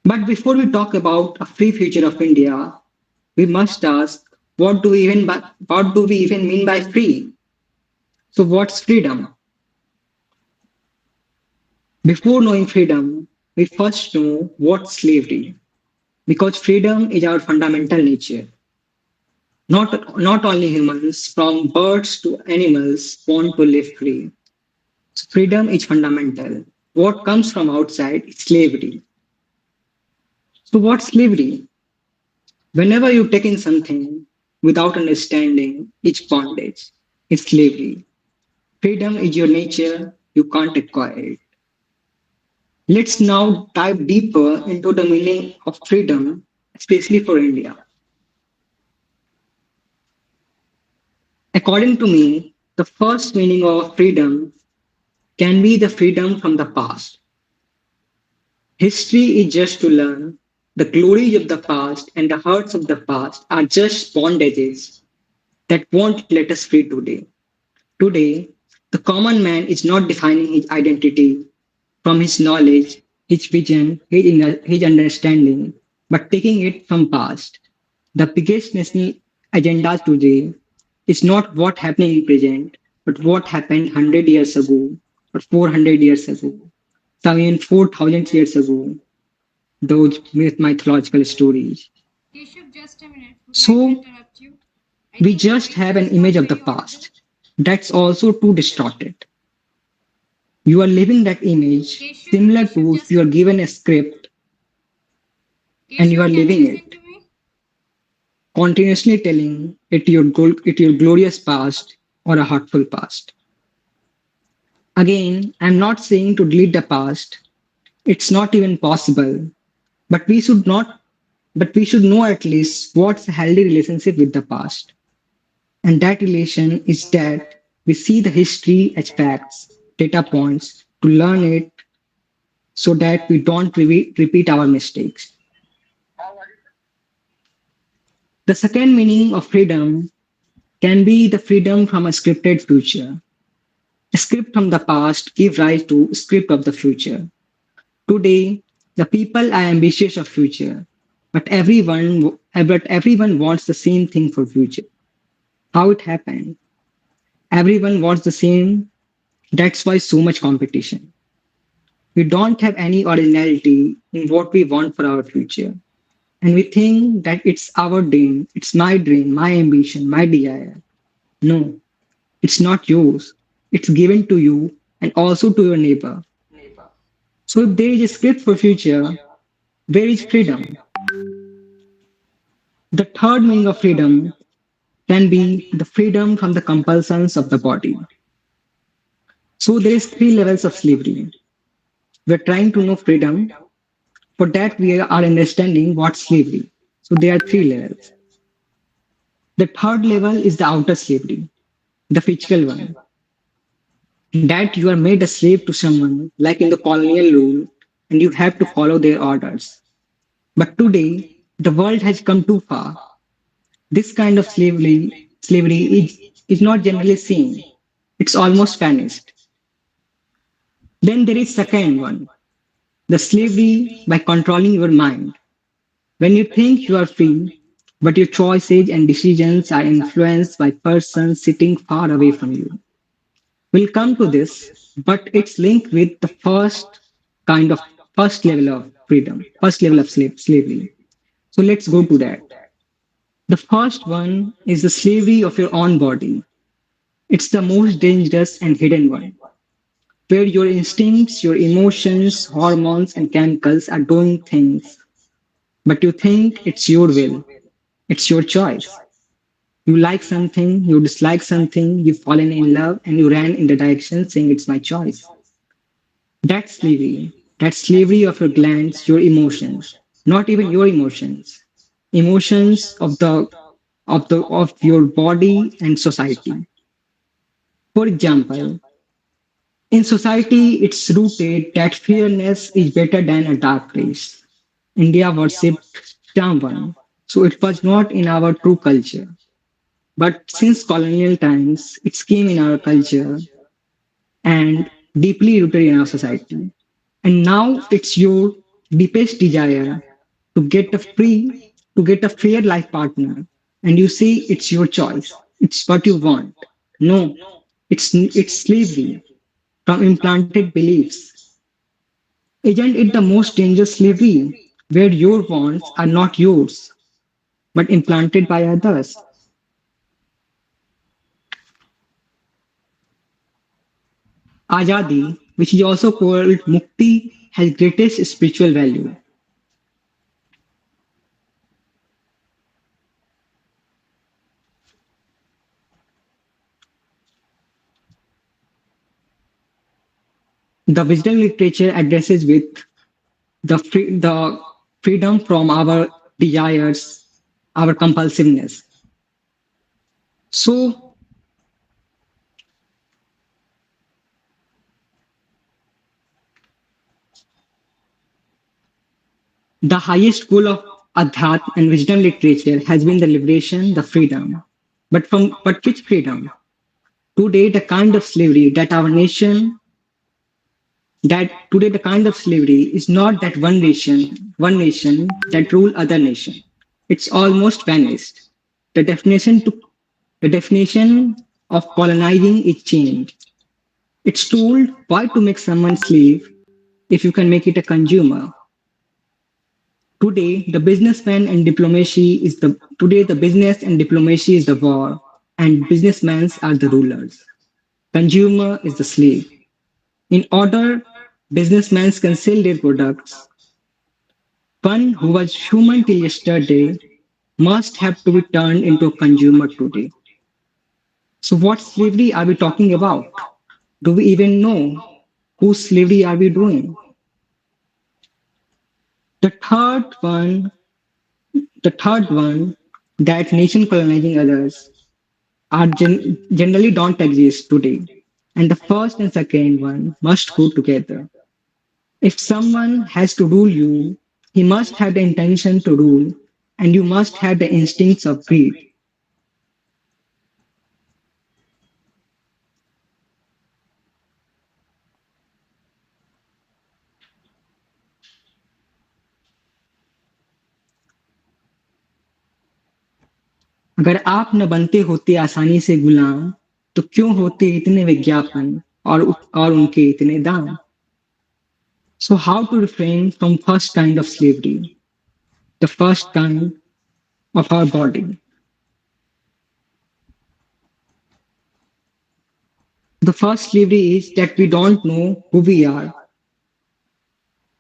S7: But before we talk about a free future of India, we must ask what do we even mean by free? So what's freedom? Before knowing freedom, we first know what's slavery, because freedom is our fundamental nature. Not only humans, from birds to animals, want to live free. So freedom is fundamental. What comes from outside is slavery. So what's slavery? Whenever you take in something without understanding, it's bondage, it's slavery. Freedom is your nature, you can't acquire it. Let's now dive deeper into the meaning of freedom, especially for India. According to me, the first meaning of freedom can be the freedom from the past. History is just to learn. The glories of the past and the hurts of the past are just bondages that won't let us free today. Today, the common man is not defining his identity from his knowledge, his vision, his understanding, but taking it from past. The biggest national agenda today is not what happening in present, but what happened 100 years ago or 400 years ago, some even 4,000 years ago, those mythological stories.
S1: Keshav, just a minute. Would like to
S7: So
S1: interrupt you. I
S7: we
S1: think
S7: just
S1: your
S7: have
S1: voice
S7: an
S1: is not
S7: image of the
S1: very audible.
S7: past that's also too distorted. You are living that image
S1: Keshav,
S7: similar
S1: Keshav,
S7: to if
S1: just
S7: you are given a script and you are
S1: Keshav, can you
S7: living
S1: listen
S7: it,
S1: to me?
S7: continuously telling it your glorious past or a hurtful past. Again, I'm not saying to delete the past. It's not even possible. But we should not but we should know at least what's a healthy relationship with the past. And that relation is that we see the history as facts, data points to learn it so that we don't repeat our mistakes. The second meaning of freedom can be the freedom from a scripted future. A script from the past give rise to a script of the future. Today, the people are ambitious of future, but everyone wants the same thing for future. How it happened? Everyone wants the same. That's why so much competition. We don't have any originality in what we want for our future. And we think that it's our dream, my ambition, my desire. No, it's not yours. It's given to you and also to your neighbor. So if there is a script for future, where is freedom? The third meaning of freedom can be the freedom from the compulsions of the body. So there is three levels of slavery. We're trying to know freedom. For that, we are understanding what slavery. So there are three levels. The third level is the outer slavery, the physical one. That you are made a slave to someone, like in the colonial rule, and you have to follow their orders. But today, the world has come too far. This kind of slavery is not generally seen. It's almost vanished. Then there is second one, the slavery by controlling your mind. When you think you are free, but your choices and decisions are influenced by persons sitting far away from you. We'll come to this, but it's linked with the kind of first level of freedom, first level of slavery. So let's go to that. The first one is the slavery of your own body. It's the most dangerous and hidden one, where your instincts, your emotions, hormones, and chemicals are doing things, but you think it's your will, it's your choice. You like something, you dislike something, you've fallen in love, and you ran in the direction saying it's my choice. That's slavery. That's slavery of your glands, your emotions, not even your emotions, emotions of your body and society. For example, in society, it's rooted that fairness is better than a dark race. India worshipped Shambhavan. So it was not in our true culture. But since colonial times, it came in our culture and deeply rooted in our society. And now it's your deepest desire to get a fair life partner. And you say it's your choice. It's what you want. No, it's slavery from implanted beliefs. Isn't it the most dangerous slavery where your wants are not yours but implanted by others? Ajadi, which is also called Mukti, has greatest spiritual value. The wisdom literature addresses with the freedom from our desires, our compulsiveness. So the highest goal of Adhyat and wisdom literature has been the liberation, the freedom. But which freedom? Today the kind of slavery that today the kind of slavery is not that one nation that rule other nation. It's almost vanished. The definition to the definition of colonizing is changed. It's told why to make someone slave if you can make it a consumer. Today the business and diplomacy is the war, and businessmen are the rulers. Consumer is the slave. In order businessmen can sell their products, one who was human till yesterday must have to be turned into a consumer today. So what slavery are we talking about? Do we even know whose slavery are we doing? The third one, that nation colonizing others generally don't exist today. And the first and second one must go together. If someone has to rule you, he must have the intention to rule, and you must have the instincts of greed. अगर आप न बनते होते आसानी से गुलाम तो क्यों होते इतने विज्ञापन और उनके इतने दाम? So how to refrain from first kind of slavery, the first kind of our body? The first slavery is that we don't know who we are.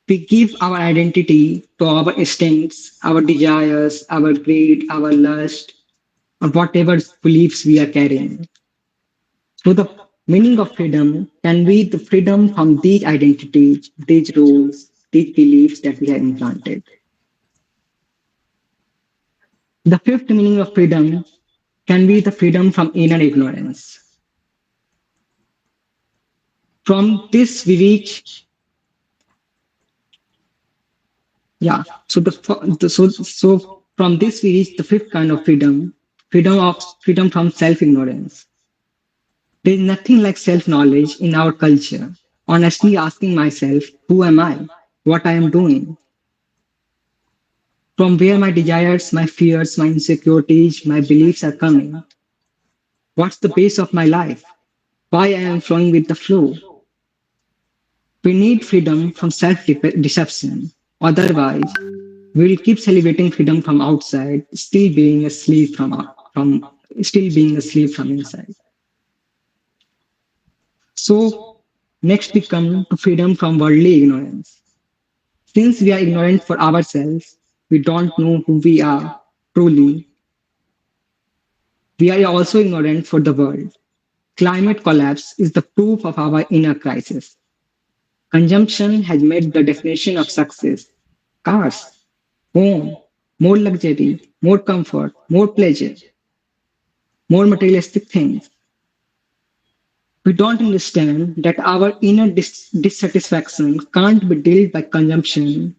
S7: We give our identity to our instincts, our desires, our greed, our lust, or whatever beliefs we are carrying. So the meaning of freedom can be the freedom from these identities, these roles, these beliefs that we have implanted. The fifth meaning of freedom can be the freedom from inner ignorance. From this we reach, so from this we reach the fifth kind of freedom, freedom from self-ignorance. There is nothing like self-knowledge in our culture. Honestly asking myself, who am I? What I am doing? From where my desires, my fears, my insecurities, my beliefs are coming? What's the base of my life? Why I am flowing with the flow? We need freedom from self-deception. Otherwise, we will keep celebrating freedom from outside, still being a slave from inside. So next we come to freedom from worldly ignorance. Since we are ignorant for ourselves, we don't know who we are truly. We are also ignorant for the world. Climate collapse is the proof of our inner crisis. Consumption has made the definition of success. Cars, home, more luxury, more comfort, more pleasure, more materialistic things. We don't understand that our inner dissatisfaction can't be dealt by consumption.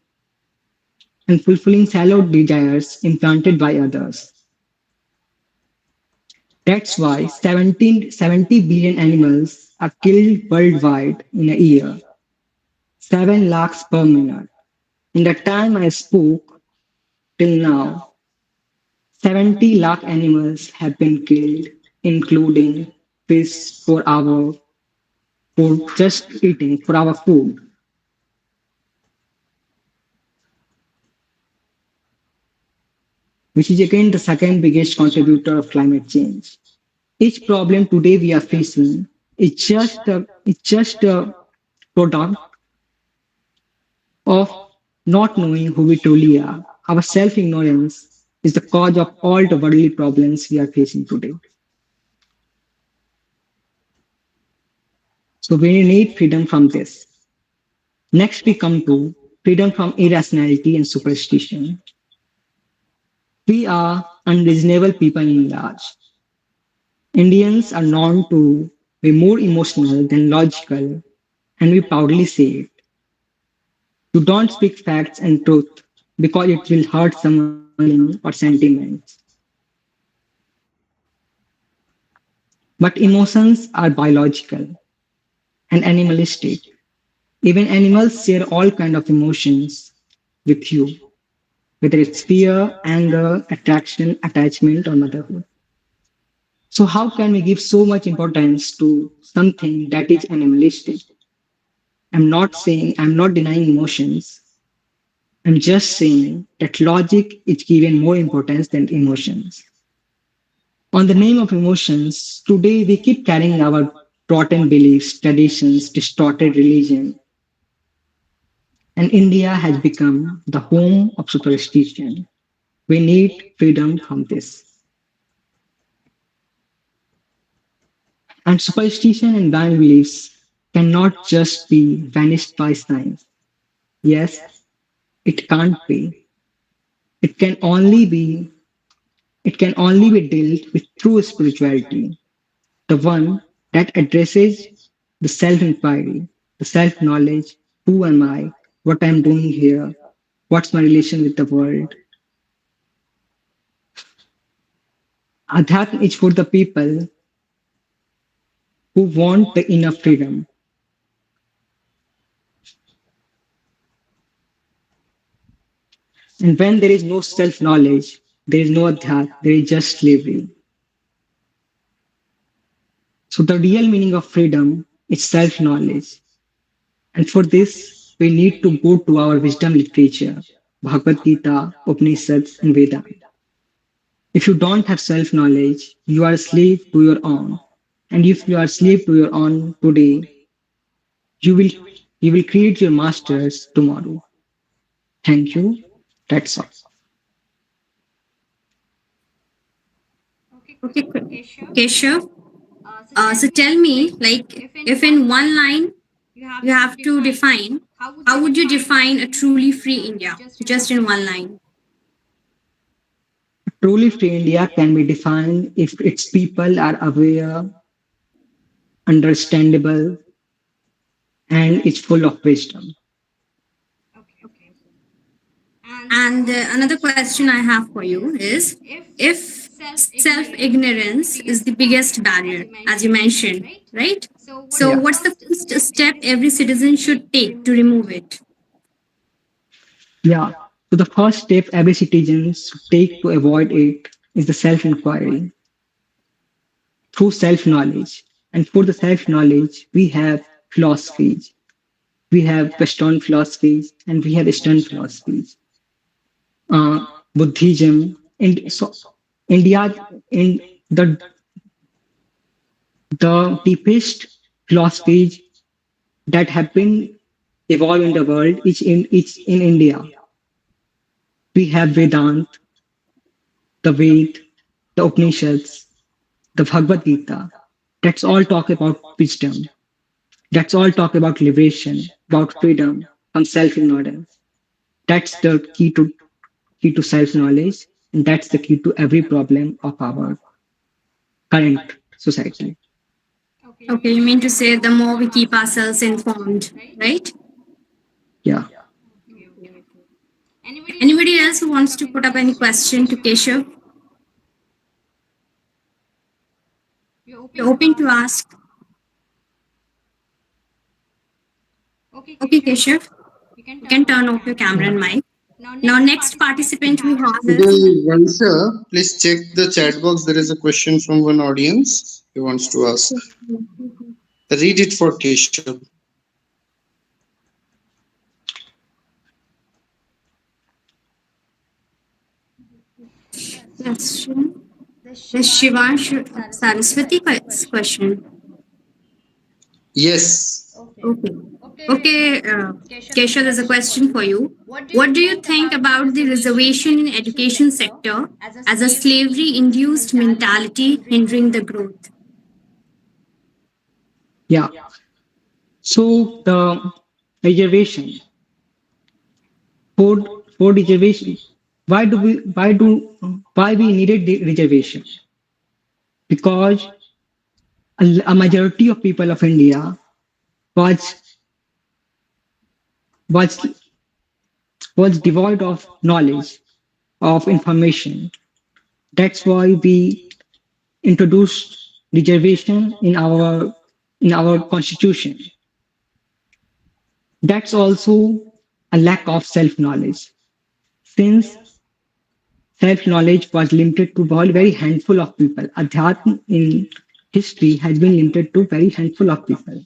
S7: and fulfilling shallow desires implanted by others. That's why 70 billion animals are killed worldwide in a year, 7 lakhs per minute. In the time I spoke till now, 70 lakh animals have been killed, including fish for just eating, for our food. Which is again the second biggest contributor of climate change. Each problem today we are facing is just a product of not knowing who we truly are. Our self-ignorance is the cause of all the worldly problems we are facing today. So we need freedom from this. Next, we come to freedom from irrationality and superstition. We are unreasonable people in large. Indians are known to be more emotional than logical, and we proudly say it. You don't speak facts and truth because it will hurt someone's feelings or sentiments. But emotions are biological and animalistic. Even animals share all kinds of emotions with you, whether it's fear, anger, attraction, attachment, or motherhood. So how can we give so much importance to something that is animalistic? I'm not denying emotions. I'm just saying that logic is given more importance than emotions. On the name of emotions, today we keep carrying our rotten beliefs, traditions, distorted religion. And India has become the home of superstition. We need freedom from this. And superstition and blind beliefs cannot just be vanished by science. Yes, it can't be. It can only be dealt with through spirituality, the one that addresses the self-inquiry, the self-knowledge, who am I, what I'm doing here, what's my relation with the world. Adhyatma is for the people who want the inner freedom. And when there is no self-knowledge, there is no adhyat, there is just slavery. So the real meaning of freedom is self-knowledge. And for this, we need to go to our wisdom literature, Bhagavad Gita, Upanishads, and Vedanta. If you don't have self-knowledge, you are a slave to your own. And if you are a slave to your own today, you will create your masters tomorrow. Thank you. That's all.
S1: Okay, Keshav. So tell me, like, if in one line you have to define, how would you define a truly free India? Just in one line.
S7: Truly free India can be defined if its people are aware, understandable, and it's full of wisdom.
S1: And another question I have for you is, if self-ignorance is the biggest barrier, as you mentioned, right? So
S7: Yeah.
S1: what's the first step every citizen should take to remove it?
S7: Yeah. So the first step every citizen should take to avoid it is the self-inquiry through self-knowledge. And for the self-knowledge, we have philosophies. We have Western philosophies and we have Eastern philosophies. Buddhism, and so India in the deepest philosophies that have been evolved in the world is in India. We have Vedanta, the Ved, the Upanishads, the Bhagavad Gita. That's all talk about wisdom. That's all talk about liberation, about freedom from self-ignorance. That's the key to self-knowledge, and that's the key to every problem of our current society.
S1: Okay, you mean to say the more we keep ourselves informed, right?
S7: Yeah.
S1: Anybody else who wants to put up any question to Keshav? You're open to ask. Okay, Keshav, you can turn off your camera and mic. Now, next participant we have is.
S2: Vaisha, please check the chat box. There is a question from one audience who wants to ask. Read it for Keshav.
S1: Yes, the Shivansh Saraswati question.
S2: Yes.
S1: Okay, Keshav, there's a question for you. What do you think about the reservation in education sector as a slavery-induced mentality hindering the growth?
S7: Yeah. So the reservation for reservation. Why we needed the reservation? Because a majority of people of India was devoid of knowledge, of information. That's why we introduced reservation in our constitution. That's also a lack of self-knowledge. Since self-knowledge was limited to very handful of people, Adhyatma in history has been limited to very handful of people.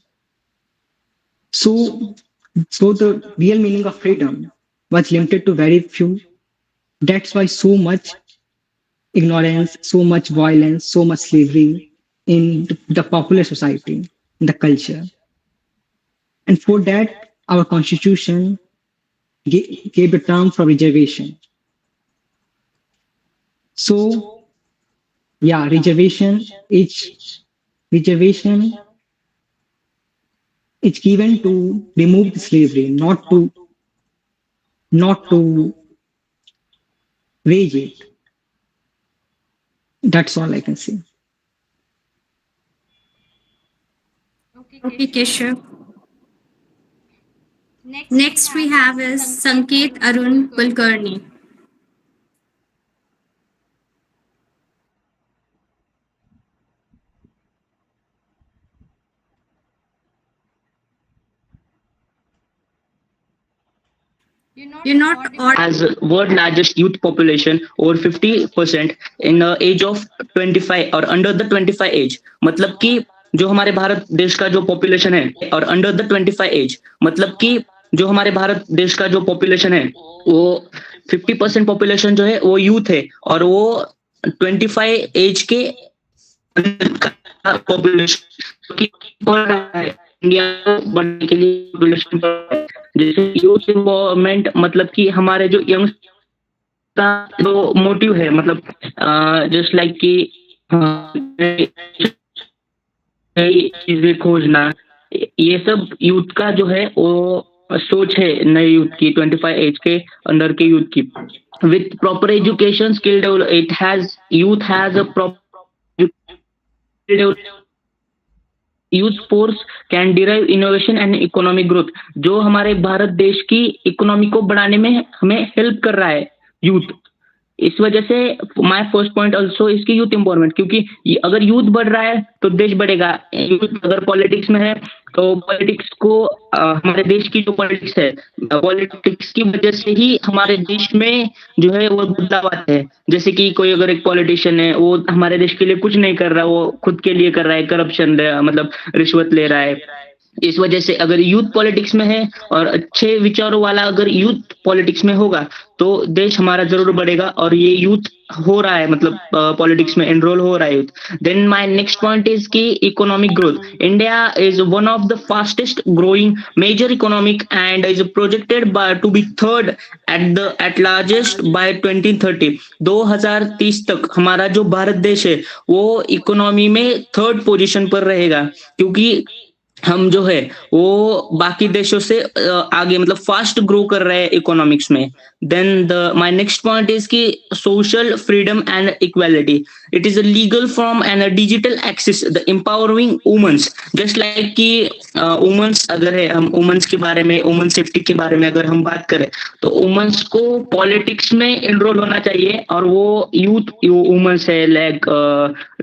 S7: So the real meaning of freedom was limited to very few. That's why so much ignorance, so much violence, so much slavery in the popular society, in the culture. And for that, our constitution gave the term for reservation. So, yeah, reservation is given to remove the slavery, not to raise it. That's all I can say.
S1: Okay, Keshav. Next we have is Sanket Arun Kulkarni. You're not
S8: has world largest youth population over 50% in the age of 25 और under the 25 age. मतलब कि जो हमारे भारत देश का जो population है और अंडर द 25 एज, मतलब कि जो हमारे भारत देश का जो पॉपुलेशन है वो 50% पॉपुलेशन जो है वो यूथ है और वो 25 एज के पॉपुलेशन इंडिया बनने के लिए पॉपुलेशन जैसे यूथ इन्वॉल्वमेंट, मतलब कि हमारे जो यंग का जो मोटिव है, मतलब जस्ट लाइक कि नई चीजें खोजना, ये सब यूथ का जो है वो सोच है नए यूथ की, 25 एज के अंदर के यूथ की. With proper education skill develop youth has a proper youth force can derive innovation and economic growth. जो हमारे भारत देश की इकोनॉमी को बढ़ाने में हमें हेल्प कर रहा है यूथ. इस वजह से माय फर्स्ट पॉइंट ऑल्सो इसकी यूथ एम्पावरमेंट, क्योंकि अगर यूथ बढ़ रहा है तो देश बढ़ेगा. यूथ अगर पॉलिटिक्स में है तो पॉलिटिक्स को हमारे देश की जो पॉलिटिक्स है, पॉलिटिक्स की वजह से ही हमारे देश में जो है वो बदलाव आते हैं. जैसे कि कोई अगर एक पॉलिटिशियन है वो हमारे देश के लिए कुछ नहीं कर रहा, वो खुद के लिए कर रहा है, करप्शन मतलब रिश्वत ले रहा है. इस वजह से अगर यूथ पॉलिटिक्स में है और अच्छे विचारों वाला अगर यूथ पॉलिटिक्स में होगा तो देश हमारा जरूर बढ़ेगा. और ये यूथ हो रहा है, मतलब पॉलिटिक्स में एनरोल हो रहा है youth. Then my next point is कि economic growth. India is one of the fastest growing major economic and is projected to be third eight largest by 2030. 2030 तक हमारा जो भारत देश है वो इकोनॉमी में थर्ड पोजीशन पर रहेगा, क्योंकि हम जो है वो बाकी देशों से आगे मतलब फास्ट ग्रो कर रहे हैं इकोनॉमिक्स में. Then my next point is कि social freedom and equality. It is a legal form and a digital access the empowering womens. Just like कि वुमेन्स अगर है, हम वुमेन्स के बारे में, वुमेन सेफ्टी के बारे में अगर हम बात करें तो वुमेन्स को पॉलिटिक्स में एनरोल होना चाहिए. और वो यूथ वुमेन्स है लाइक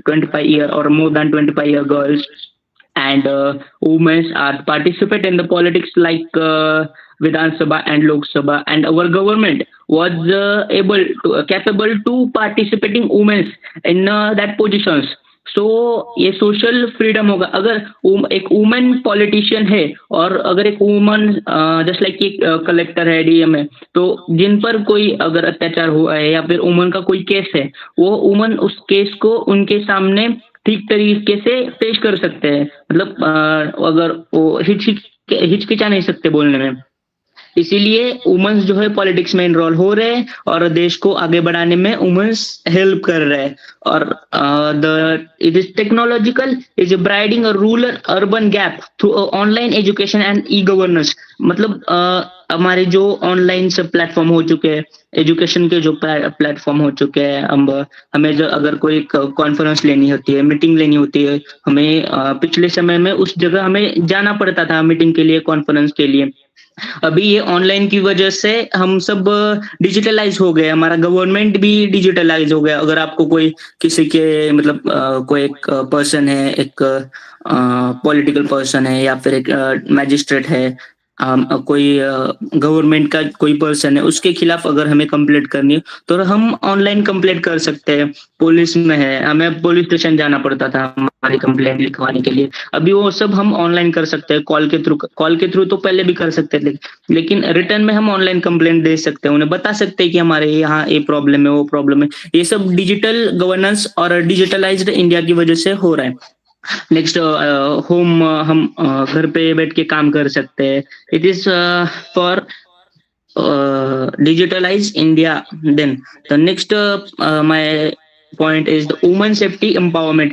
S8: 25 ईयर और more than 25 year girls and women are participate in the politics like Vidhan Sabha and Lok Sabha, and our government was capable to participating women in that positions. So ये social freedom होगा अगर एक women politician है और अगर एक woman just like कि collector है, डीएम है, तो जिन पर कोई अगर अत्याचार हुआ है या फिर वुमन का कोई केस है, वो वुमन उस केस को उनके सामने ठीक तरीके से पेश कर सकते हैं. मतलब अगर वो हिचकिचा नहीं सकते बोलने में. इसीलिए वुमेन्स जो है पॉलिटिक्स में इनरोल हो रहे हैं और देश को आगे बढ़ाने में वुमेन्स हेल्प कर रहे हैं. और it is technological is bridging a rural urban gap through online education and e governance. मतलब हमारे जो ऑनलाइन सब प्लेटफॉर्म हो चुके हैं, एजुकेशन के जो प्लेटफॉर्म हो चुके हैं, हमें जो अगर कोई कॉन्फ्रेंस लेनी होती है, मीटिंग लेनी होती है, हमें पिछले समय में उस जगह हमें जाना पड़ता था मीटिंग के लिए, कॉन्फ्रेंस के लिए. अभी ये ऑनलाइन की वजह से हम सब डिजिटलाइज हो गए, हमारा गवर्नमेंट भी डिजिटलाइज हो गया. अगर आपको कोई किसी के मतलब कोई एक पर्सन है, एक पॉलिटिकल पर्सन है या फिर एक मैजिस्ट्रेट है, कोई गवर्नमेंट का कोई पर्सन है, उसके खिलाफ अगर हमें कंप्लेंट करनी है तो हम ऑनलाइन कंप्लेंट कर सकते हैं. पुलिस में है, हमें पुलिस स्टेशन जाना पड़ता था हमारी कंप्लेंट लिखवाने के लिए. अभी वो सब हम ऑनलाइन कर सकते हैं, कॉल के थ्रू तो पहले भी कर सकते थे, लेकिन रिटर्न में हम ऑनलाइन कंप्लेंट दे सकते हैं, उन्हें बता सकते हैं कि हमारे यहाँ ये प्रॉब्लम है, वो प्रॉब्लम है. ये सब डिजिटल गवर्नेंस और डिजिटलाइज्ड इंडिया की वजह से हो रहा है. नेक्स्ट होम, हम घर पे बैठ के काम कर सकते हैं. It is for digitalize India. Then the next my point is the women safety empowerment.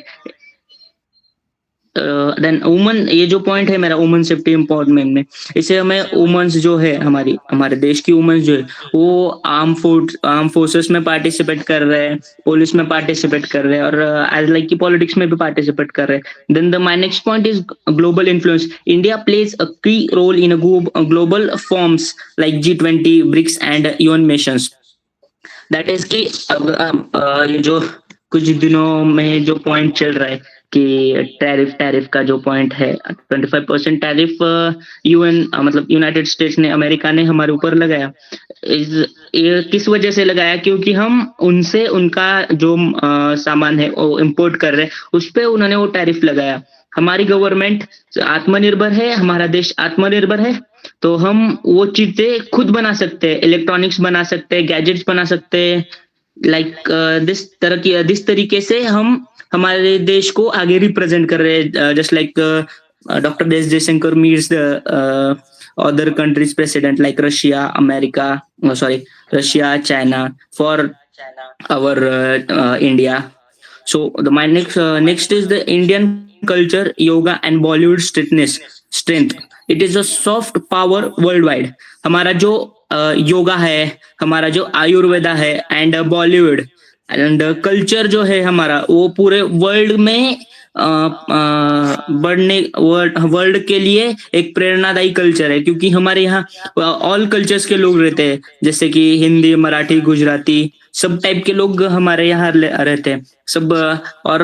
S8: Then woman, ये जो पॉइंट है मेरा वुमन सेफ्टी एम्पावरमेंट में, इसे हमें वुमेन्स जो है हमारे देश की वुमेन्स जो है वो आर्म फोर्सेस में पार्टिसिपेट कर रहे हैं, पुलिस में पार्टिसिपेट कर रहे हैं और एज लाइक की पॉलिटिक्स में भी पार्टिसिपेट कर रहे हैं. Then my next point is global influence. India plays a key role in global forums like G20, BRICS and UN nations. That is की ये जो कुछ दिनों में जो पॉइंट चल रहा है कि टैरिफ का जो पॉइंट है 25% टैरिफ यूएन मतलब यूनाइटेड स्टेट्स ने, अमेरिका ने हमारे ऊपर लगाया. ये किस वजह से लगाया? क्योंकि हम उनसे उनका जो सामान है वो इंपोर्ट कर रहे हैं, उस पे उन्होंने वो टैरिफ लगाया. हमारी गवर्नमेंट आत्मनिर्भर है, हमारा देश आत्मनिर्भर है, तो हम वो चीजें खुद बना सकते हैं, इलेक्ट्रॉनिक्स बना सकते हैं, गैजेट्स बना सकते हैं. लाइक दिस तरीके से हम हमारे देश को आगे रिप्रेजेंट कर रहे हैं. Just like doctor S Jaishankar meets the other countries president like Russia, China for our India. So my next is the Indian culture, yoga and Bollywood strength. It is a soft power worldwide. हमारा जो योगा है, हमारा जो आयुर्वेदा है and Bollywood and culture जो है हमारा, वो पूरे वर्ल्ड में वर्ल्ड के लिए एक प्रेरणादायी कल्चर है. क्योंकि हमारे यहाँ ऑल कल्चर्स के लोग रहते हैं, जैसे कि हिंदी, मराठी, गुजराती, सब टाइप के लोग हमारे यहाँ रहते हैं सब. और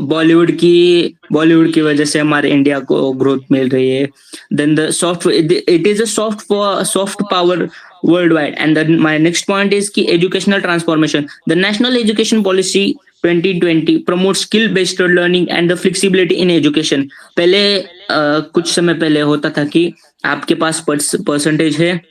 S8: बॉलीवुड की वजह से हमारे इंडिया को ग्रोथ मिल रही है. Then it is a soft power worldwide. And then my next point is ki educational transformation. The national education policy 2020 promotes skill based learning and the flexibility in education. पहले कुछ समय पहले होता था कि आपके पास परसेंटेज है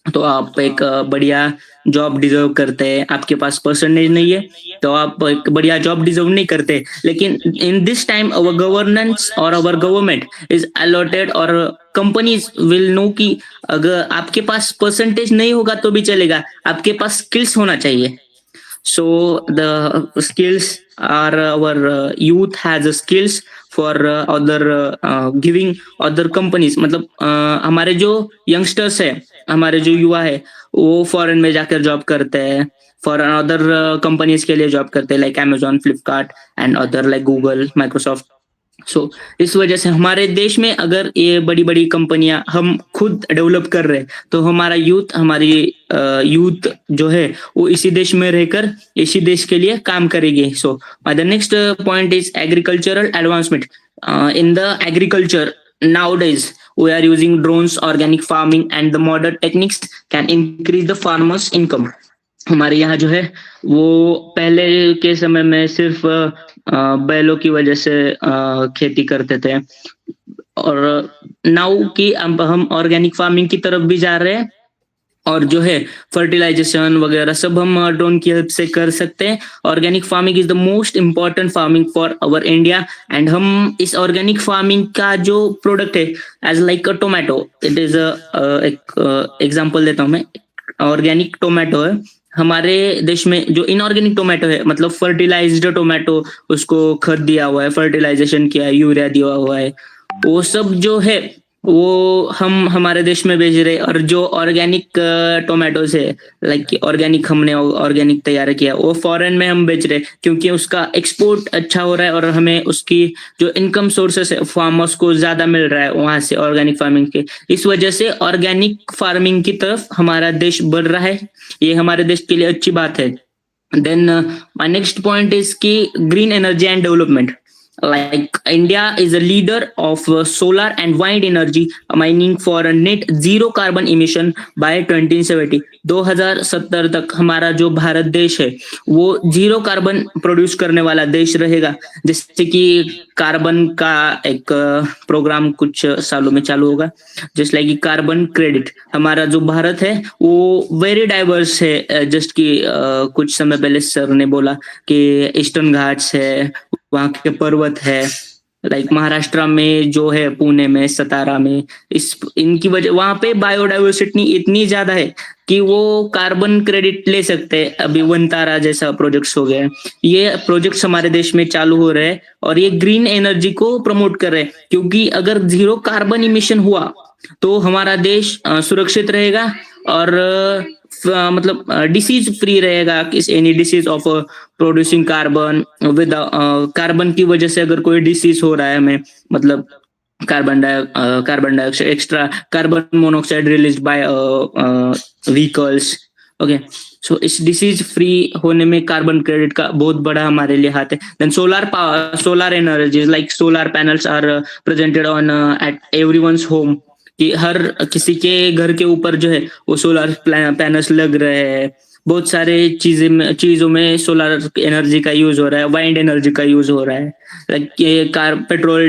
S8: तो आप एक बढ़िया जॉब डिजर्व करते हैं, आपके पास परसेंटेज नहीं है तो आप एक बढ़िया जॉब डिजर्व नहीं करते. लेकिन in this time our governance और अवर गवर्नमेंट इज अलॉटेड और कंपनीज विल नो कि अगर आपके पास परसेंटेज नहीं होगा तो भी चलेगा, आपके पास स्किल्स होना चाहिए. So the skills are our youth has a skills for other giving other companies. मतलब हमारे जो यंगस्टर्स है, हमारे जो युवा है, वो फॉरेन में जाकर जॉब करते हैं, फॉर अदर कंपनीज के लिए जॉब करते हैं, like Amazon, Flipkart and other like Google, Microsoft. So इस वजह से हमारे देश में अगर ये बड़ी बड़ी कंपनियां हम खुद डेवलप कर रहे हैं, तो हमारा यूथ, हमारी यूथ जो है वो इसी देश में रहकर इसी देश के लिए काम करेगी. So the next point is agricultural advancement. In the agriculture nowadays we are using drones, organic farming and the modern techniques can increase the farmers income. हमारे यहाँ जो है वो पहले के समय में सिर्फ बैलों की वजह से खेती करते थे, और नाउ की अब हम ऑर्गेनिक फार्मिंग की तरफ भी जा रहे हैं, और जो है फर्टिलाइजेशन वगैरह सब हम ड्रोन की हेल्प से कर सकते हैं. Organic farming is the most important farming for our India. And हम इस ऑर्गेनिक फार्मिंग का जो प्रोडक्ट है as like a tomato, it is एक एग्जांपल देता हूँ मैं. ऑर्गेनिक टोमेटो है हमारे देश में, जो इनऑर्गेनिक टोमेटो है मतलब फर्टिलाइज्ड टोमेटो, उसको खाद दिया हुआ है, फर्टिलाइजेशन किया है, यूरिया दिया हुआ है, वो सब जो है वो हम हमारे देश में बेच रहे. और जो ऑर्गेनिक टोमेटोज है, लाइक ऑर्गेनिक हमने ऑर्गेनिक तैयार किया, वो फॉरेन में हम बेच रहे क्योंकि उसका एक्सपोर्ट अच्छा हो रहा है और हमें उसकी जो इनकम सोर्सेस है फार्मर्स को ज्यादा मिल रहा है वहां से ऑर्गेनिक फार्मिंग के. इस वजह से ऑर्गेनिक फार्मिंग की तरफ हमारा देश बढ़ रहा है. ये हमारे देश के लिए अच्छी बात है. Then my next point is की green energy and development. Like India is a leader of solar and wind energy mining for a net zero carbon emission by 2070. 2070 तक हमारा जो भारत देश है वो जीरो कार्बन प्रोड्यूस करने वाला देश रहेगा. जैसे कि कार्बन का एक प्रोग्राम कुछ सालों में चालू होगा, जस्ट लाइक कार्बन क्रेडिट. हमारा जो भारत है वो वेरी डाइवर्स है. जस्ट कि कुछ समय पहले सर ने बोला कि ईस्टर्न घाट्स है, वहाँ के पर्वत है, लाइक महाराष्ट्र में जो है, पुणे में, सतारा में, इनकी वजह वहाँ पे बायोडाइवर्सिटी इतनी ज्यादा है कि वो कार्बन क्रेडिट ले सकते हैं. अभी वनतारा जैसा प्रोजेक्ट्स हो गए, ये प्रोजेक्ट्स हमारे देश में चालू हो रहे हैं और ये ग्रीन एनर्जी को प्रमोट कर रहे हैं. क्योंकि अगर जीरो कार्बन इमिशन हुआ तो हमारा देश सुरक्षित रहेगा और मतलब डिसीज फ्री रहेगा. Any disease of producing carbon with carbon की वजह से अगर कोई डिसीज हो रहा है हमें, मतलब carbon dioxide, extra carbon monoxide release by vehicles. Okay, so इस डिसीज फ्री होने में कार्बन क्रेडिट का बहुत बड़ा हमारे लिए हाथ है. Then solar power, solar energy like solar panels are presented on at everyone's home. कि हर किसी के घर के ऊपर जो है वो सोलर पैनल्स लग रहे हैं. बहुत सारे चीजों में सोलर एनर्जी का यूज हो रहा है, वाइंड एनर्जी का यूज हो रहा है. लाइक ये पेट्रोल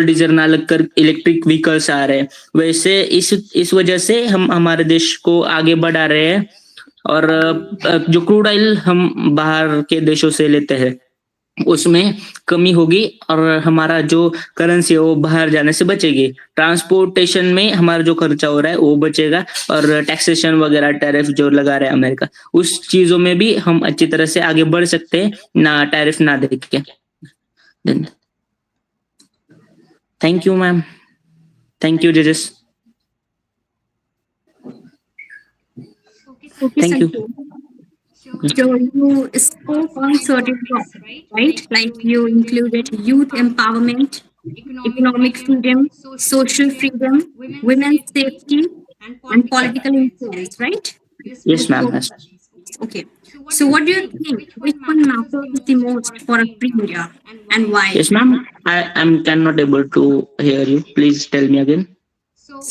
S8: डीजल ना लगकर इलेक्ट्रिक व्हीकल्स आ रहे हैं. वैसे इस वजह से हम हमारे देश को आगे बढ़ा रहे हैं. और जो क्रूड ऑयल हम बाहर के देशों से लेते हैं उसमें कमी होगी और हमारा जो करेंसी है वो बाहर जाने से बचेगी. ट्रांसपोर्टेशन में हमारा जो खर्चा हो रहा है वो बचेगा, और टैक्सेशन वगैरह टैरिफ जो लगा रहा है अमेरिका, उस चीजों में भी हम अच्छी तरह से आगे बढ़ सकते हैं ना टैरिफ ना देख के. Thank you ma'am. Thank you जजेस. Thank you.
S1: So you spoke on certain topics, right? Like you included youth empowerment, economic freedom, social freedom, women's safety, and political influence, right?
S8: Yes, ma'am. Yes.
S1: Okay. So what do you think? Which one matters the most for a free India, and why?
S8: Yes, ma'am. I'm cannot able to hear you. Please tell me again.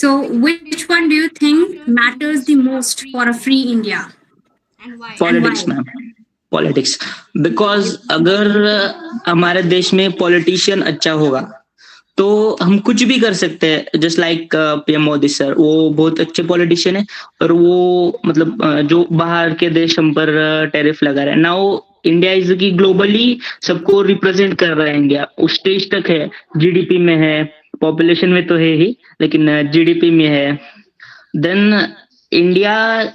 S1: So which one do you think matters the most for a free India?
S8: Politics ma'am, politics. Because अगर हमारे देश में politician अच्छा होगा तो हम कुछ भी कर सकते हैं. Just like PM Modi sir, वो बहुत अच्छे पॉलिटिशियन है और वो मतलब जो बाहर के देश हम पर टैरिफ लगा रहे हैं. नाउ इंडिया इज की ग्लोबली सबको रिप्रेजेंट कर रहा है. इंडिया उस स्टेज तक है, जीडीपी में है, पॉपुलेशन में तो है ही, लेकिन जीडीपी में है. देन इंडिया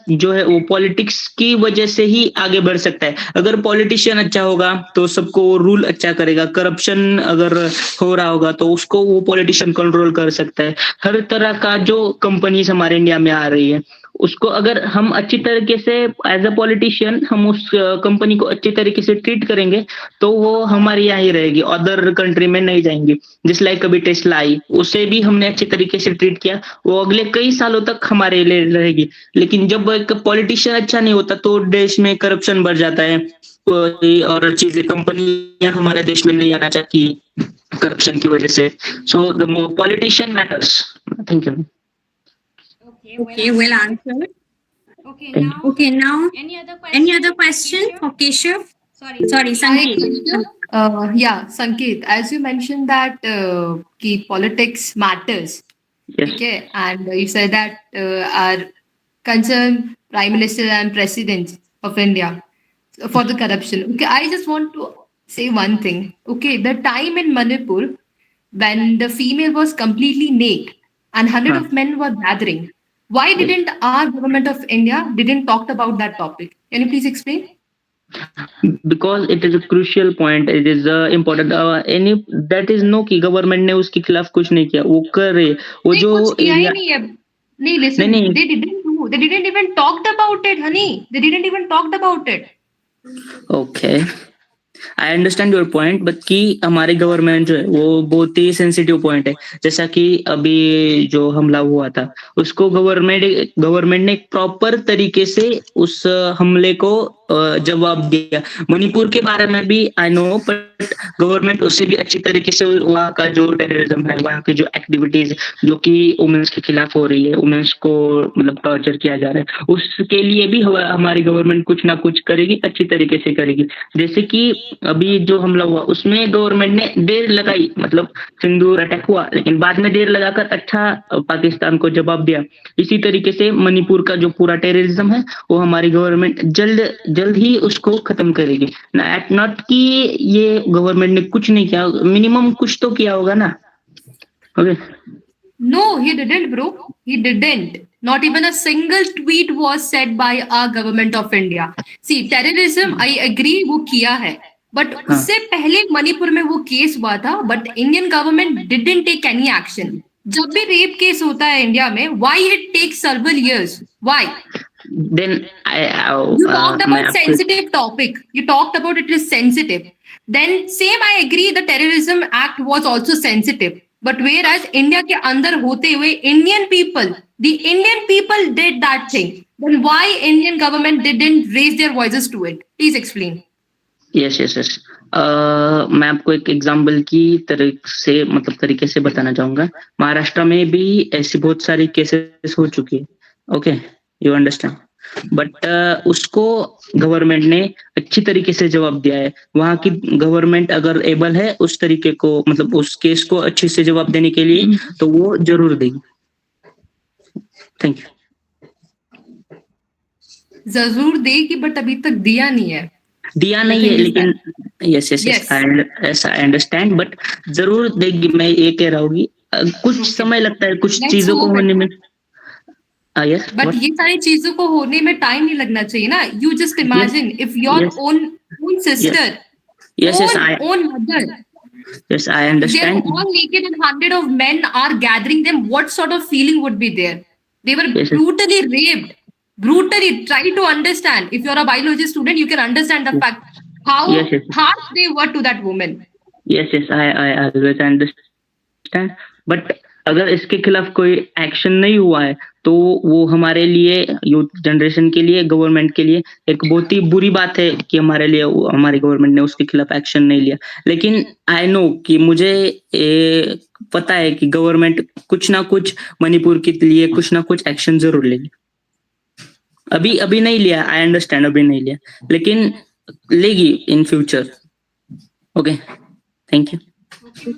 S8: जो है वो पॉलिटिक्स की वजह से ही आगे बढ़ सकता है। अगर पॉलिटिशियन अच्छा होगा तो सबको वो रूल अच्छा करेगा, करप्शन अगर हो रहा होगा तो उसको वो पॉलिटिशियन कंट्रोल कर सकता है। हर तरह का जो कंपनीज हमारे इंडिया में आ रही है उसको अगर हम अच्छी तरीके से एज अ पॉलिटिशियन हम उस कंपनी को अच्छी तरीके से ट्रीट करेंगे तो वो हमारे यहाँ ही रहेगी, अदर कंट्री में नहीं जाएंगी। जिस लाइक कभी टेस्ला आई, उसे भी हमने अच्छे तरीके से ट्रीट किया, वो अगले कई सालों तक हमारे लिए रहेगी। लेकिन जब एक पॉलिटिशियन अच्छा नहीं होता तो देश में करप्शन बढ़ जाता है, कोई और चीजें कंपनियां हमारे देश में नहीं आना चाहती करप्शन की वजह से। So the politician matters. Thank you.
S1: Okay, well answered.
S3: Okay,
S8: Thank
S3: now
S1: Okay, now
S3: any
S1: other question for Keshav? Sorry,
S9: Hi,
S1: Sangeet.
S9: Keshav. Yeah, Sanket, as you mentioned that ki politics matters,
S8: Yes.
S9: okay, and you said that our concerned Prime Minister and President of India for the corruption. Okay, I just want to say one thing. Okay, the time in Manipur when the female was completely naked and hundred
S8: Huh.
S9: of men were gathering. Why didn't our government of India didn't talk about that topic? Can you please explain?
S8: Because it is a crucial point, it is important, any that is no कि government ने उसके खिलाफ कुछ नहीं किया, वो कर रही है वो
S9: नहीं
S8: जो
S9: कुछ किया ही
S8: area-
S9: नहीं है नहीं listen
S8: नहीं।
S9: they didn't even talked about it honey they didn't even talked about it
S8: okay I understand your point, but कि हमारी गवर्नमेंट जो है वो बहुत ही सेंसिटिव पॉइंट है। जैसा कि अभी जो हमला हुआ था उसको गवर्नमेंट ने प्रॉपर तरीके से उस हमले को जवाब दिया। मणिपुर के बारे में भी आई नो, बट गवर्नमेंट उससे भी अच्छी तरीके से वहाँ का जो टेररिज्म है, वहाँ की जो एक्टिविटीज जो कि वुमेन्स के खिलाफ हो रही है, वुमेन्स को मतलब टॉर्चर किया जा रहा है, उसके लिए भी हमारी गवर्नमेंट कुछ ना कुछ करेगी, अच्छी तरीके से करेगी। जैसे कि अभी जो हमला हुआ उसमें गवर्नमेंट ने देर लगाई, मतलब सिंदूर अटैक हुआ लेकिन बाद में देर लगाकर अच्छा पाकिस्तान को जवाब दिया। इसी तरीके से मणिपुर का जो पूरा टेररिज्म है वो हमारी गवर्नमेंट जल्द ही उसको खत्म करेगी। नॉट कि ये गवर्नमेंट ने कुछ नहीं किया, मिनिमम कुछ तो किया होगा ना। Okay
S9: no he didn't bro he didn't not even a single tweet was said by our government of India. See terrorism I agree वो किया है बट उससे पहले मणिपुर में वो केस हुआ था but Indian government didn't take any action. जब भी रेप केस होता है इंडिया में why it takes several years why
S8: then
S9: you talked about sensitive topic you talked about it is sensitive then same I agree the terrorism act was also sensitive but whereas India के अंदर होते हुए the Indian people did that thing then why Indian government didn't raise their voices to it please explain.
S8: Yes yes yes मैं आपको एक example की तरीके से बताना चाहूंगा। महाराष्ट्र में भी ऐसी बहुत सारी केसेस हो चुकी है, ओके यू अंडरस्टैंड, बट उसको गवर्नमेंट ने अच्छी तरीके से जवाब दिया है। वहाँ की गवर्नमेंट अगर एबल है उस तरीके को मतलब उस केस को अच्छे से जवाब देने के लिए तो वो जरूर देगी। Thank you.
S9: जरूर देगी बट अभी तक दिया नहीं है
S8: लेकिन yes yes yes I understand, but जरूर देगी। मैं ये कह रहा हूँ कुछ समय लगता है कुछ चीजों को होने में। Yes,
S9: but
S8: what?
S9: ये सारी चीजों को होने में टाइम नहीं लगना चाहिए ना। You just imagine if your
S8: Yes.
S9: own sister,
S8: Yes, yes,
S9: own mother,
S8: yes, I
S9: they're
S8: understand.
S9: all naked and hundred of men are gathering them. What sort of feeling would be there? They were
S8: Yes, yes.
S9: brutally raped. Brutally. Try to understand. If you're a biology student, you can understand the fact how
S8: Yes, yes.
S9: harsh they were to that woman.
S8: Yes, yes, I always understand. But अगर इसके खिलाफ कोई action नहीं हुआ है तो वो हमारे लिए यूथ जनरेशन के लिए गवर्नमेंट के लिए एक बहुत ही बुरी बात है कि हमारे लिए हमारी गवर्नमेंट ने उसके खिलाफ एक्शन नहीं लिया। लेकिन आई नो कि मुझे पता है कि गवर्नमेंट कुछ ना कुछ मणिपुर के लिए कुछ ना कुछ एक्शन जरूर लेगी। अभी नहीं लिया, आई अंडरस्टैंड, अभी नहीं लिया लेकिन लेगी in future. Okay, thank you.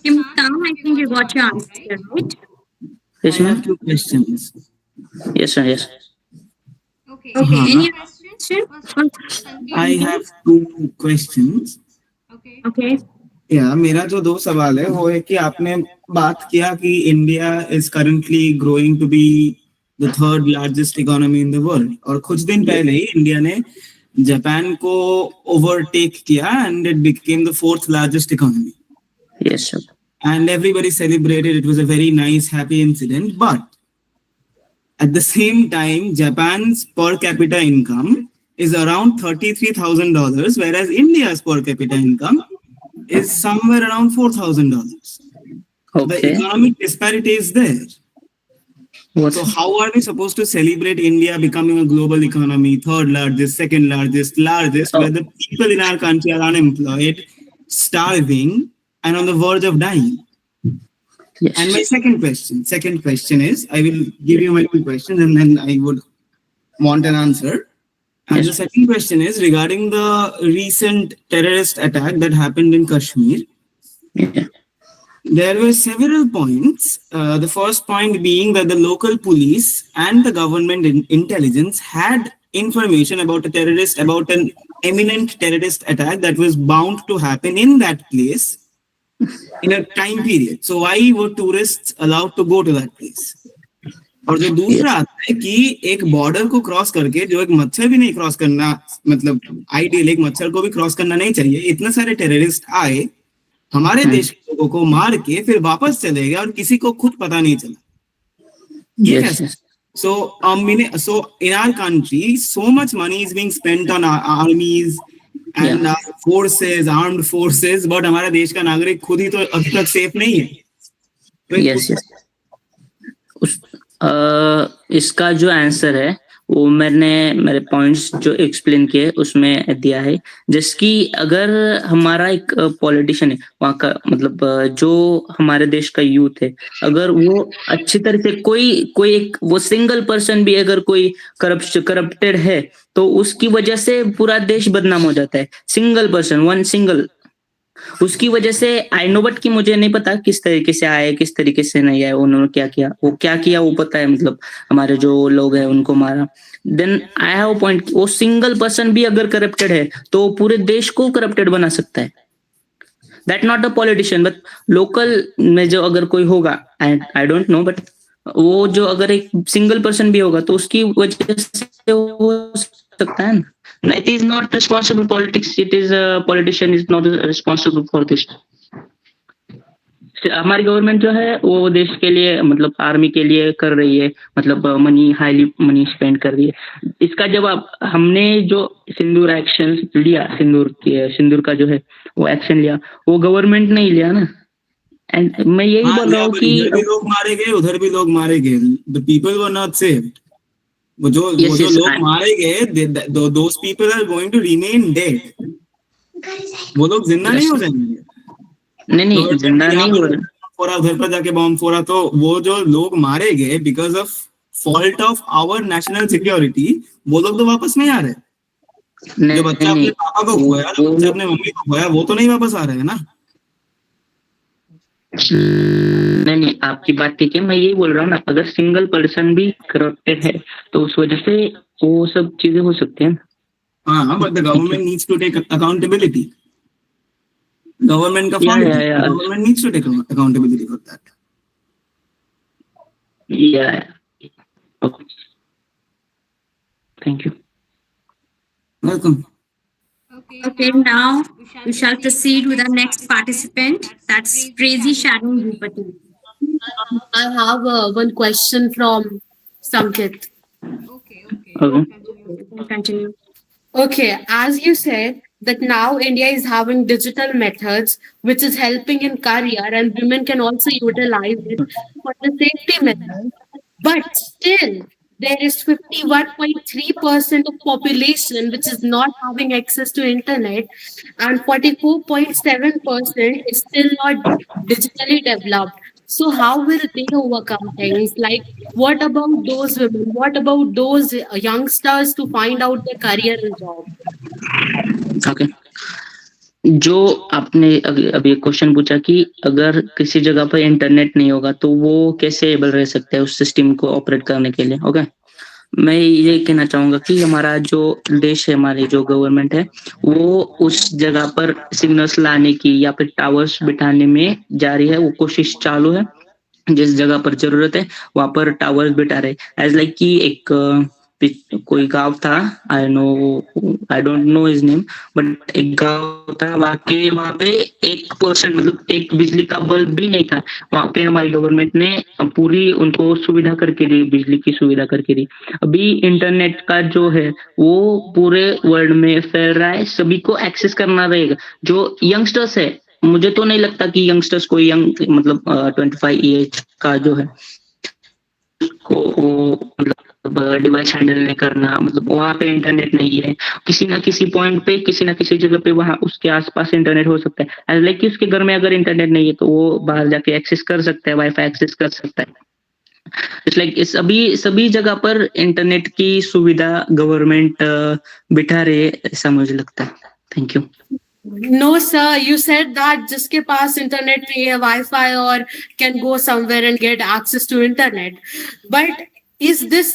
S1: Kim Tam, I think you got your answer, right?
S8: Yes,
S10: I
S8: ma'am.
S10: have two questions.
S8: Yes, sir. Yes.
S1: Okay.
S10: Uh-huh.
S1: Any other question?
S10: I have two questions.
S1: Okay.
S10: Yeah, मेरा जो दो सवाल है वो है कि आपने बात किया कि India is currently growing to be the third largest economy in the world. और कुछ दिन पहले ही इंडिया ने जापान को overtake किया and it became the fourth largest economy.
S8: Yes, sir.
S10: And everybody celebrated. It was a very nice, happy incident. But at the same time, Japan's per capita income is around $33,000, whereas India's per capita income is somewhere around $4,000.
S8: Okay.
S10: The economic disparity is there.
S8: What?
S10: So how are we supposed to celebrate India becoming a global economy, third largest, second largest, where the people in our country are unemployed, starving, and on the verge of dying?
S8: Yes.
S10: And my second question is, I will give you my two questions and then I would want an answer. And
S8: Yes.
S10: the second question is regarding the recent terrorist attack that happened in Kashmir.
S8: Yeah.
S10: There were several points. The first point being that the local police and the government intelligence had information about an imminent terrorist attack that was bound to happen in that place in a time period. So why were tourists allowed to go to that place? और जो दूसरा आता है कि एक border को cross करके जो एक मच्छर भी नहीं क्रॉस करना, मतलब आइडियल एक मच्छर को भी क्रॉस करना नहीं चाहिए, इतने सारे टेररिस्ट आए हमारे देश के लोगों को मार के फिर वापस चले गए और किसी को खुद पता नहीं चला. ये कैसे? So in our country, so much money is being spent on our armies and our forces, armed forces, but हमारा देश का नागरिक खुद ही तो अभी तक सेफ नहीं है.
S8: Yes. इसका जो आंसर है वो मेरे पॉइंट्स जो एक्सप्लेन किए उसमें दिया है. जिसकी अगर हमारा एक पॉलिटिशियन है वहाँ का, मतलब जो हमारे देश का यूथ है, अगर वो अच्छी तरह से कोई एक वो सिंगल पर्सन भी अगर कोई करप्टेड है तो उसकी वजह से पूरा देश बदनाम हो जाता है. सिंगल पर्सन, वन सिंगल, उसकी वजह से आई नो, बट कि मुझे नहीं पता किस तरीके से आए किस तरीके से नहीं आए, उन्होंने क्या किया वो पता है, मतलब हमारे जो लोग हैं उनको मारा. Then I have a point, वो सिंगल पर्सन भी अगर करप्टेड है तो पूरे देश को करप्टेड बना सकता है. That not a politician but local में जो अगर कोई होगा, आई डोंट नो, बट वो जो अगर एक सिंगल पर्सन भी होगा तो उसकी वजह से हो सकता है ना. It is not responsible politics. It is a politician is not responsible for this. हमारी गवर्नमेंट जो है वो देश के लिए, मतलब आर्मी के लिए कर रही है, मतलब हाईली मनी स्पेंड कर रही है. इसका जवाब हमने जो सिंदूर एक्शन लिया, सिंदूर का जो है वो एक्शन लिया, वो गवर्नमेंट नहीं लिया ना. एंड मैं यही बोल रहा हूँ कि
S10: इधर भी लोग मारे गए, उधर भी लोग मारे गए. The people were not saved. वो जो लोग मारे गए, those people are going to remain dead. वो लोग जिंदा नहीं हो जाएंगे.
S8: नहीं जिंदा नहीं हो रहे.
S10: फोड़ा घर पर जाके बॉम्ब फोड़ा, तो वो जो लोग मारे गए because of fault of our national security, वो लोग तो वापस नहीं आ रहे. जो बच्चा अपने पापा को खोया, बच्चा अपने मम्मी को खोया, वो तो नहीं वापस आ रहे हैं ना.
S8: नहीं, आपकी बात ठीक है. मैं यही बोल रहा हूँ ना, अगर सिंगल पर्सन भी करप्टेड है तो उस वजह से वो सब चीजें हो सकती हैं.
S10: हाँ, but the government needs to take accountability. Government का form, government needs to take accountability for that.
S8: Thank you.
S10: Welcome.
S1: Okay, now we shall proceed with our next participant. That's Crazy Sharon Bhupati.
S11: I have one question from Sankit.
S8: Okay.
S1: Continue.
S11: Okay, as you said that now India is having digital methods which is helping in career and women can also utilize it for the safety methods. But still, there is 51.3% of population which is not having access to internet, and 44.7% is still not digitally developed. So how will they overcome things? Like, what about those women? What about those youngsters to find out their career and job?
S8: Okay. जो आपने अभी question पूछा कि अगर किसी जगह पर internet नहीं होगा तो वो कैसे एबल रह सकता है उस सिस्टम को ऑपरेट करने के लिए. ओके, मैं ये कहना चाहूंगा कि हमारा जो देश है, हमारी जो गवर्नमेंट है, वो उस जगह पर सिग्नल्स लाने की या फिर टावर्स बिठाने में जा रही है. वो कोशिश चालू है. जिस जगह पर जरूरत है वहां पर टावर्स बिठा रहे, एज लाइक कि एक कोई गांव था, I don't know his name, but एक गांव था वहां पे 1% मतलब एक बिजली का बल्ब भी नहीं था। वहां पे हमारी गवर्नमेंट ने पूरी उनको सुविधा करके दी, बिजली की सुविधा करके दी। अभी इंटरनेट का जो है वो पूरे वर्ल्ड में फैल रहा है, सभी को एक्सेस करना रहेगा। जो यंगस्टर्स है, मुझे तो नहीं लगता कि यंगस्टर्स कोई यंग मतलब 25 ईयर्स का जो है को मतलब डिवाइस हैंडल नहीं करना, मतलब वहाँ पे इंटरनेट नहीं है, किसी ना किसी पॉइंट पे किसी ना किसी जगह पे वहाँ उसके आसपास इंटरनेट हो सकता है। लाइक कि उसके घर में अगर इंटरनेट नहीं है तो वो बाहर जाके एक्सेस कर सकता है, वाईफाई एक्सेस कर सकता है। इट्स लाइक इस अभी सभी जगह पर इंटरनेट की सुविधा गवर्नमेंट बिठा रही है, ऐसा मुझे लगता है। Thank you.
S11: No, sir. You said that जिसके पास internet नहीं है, Wi-Fi और can go somewhere and get access to internet. But is this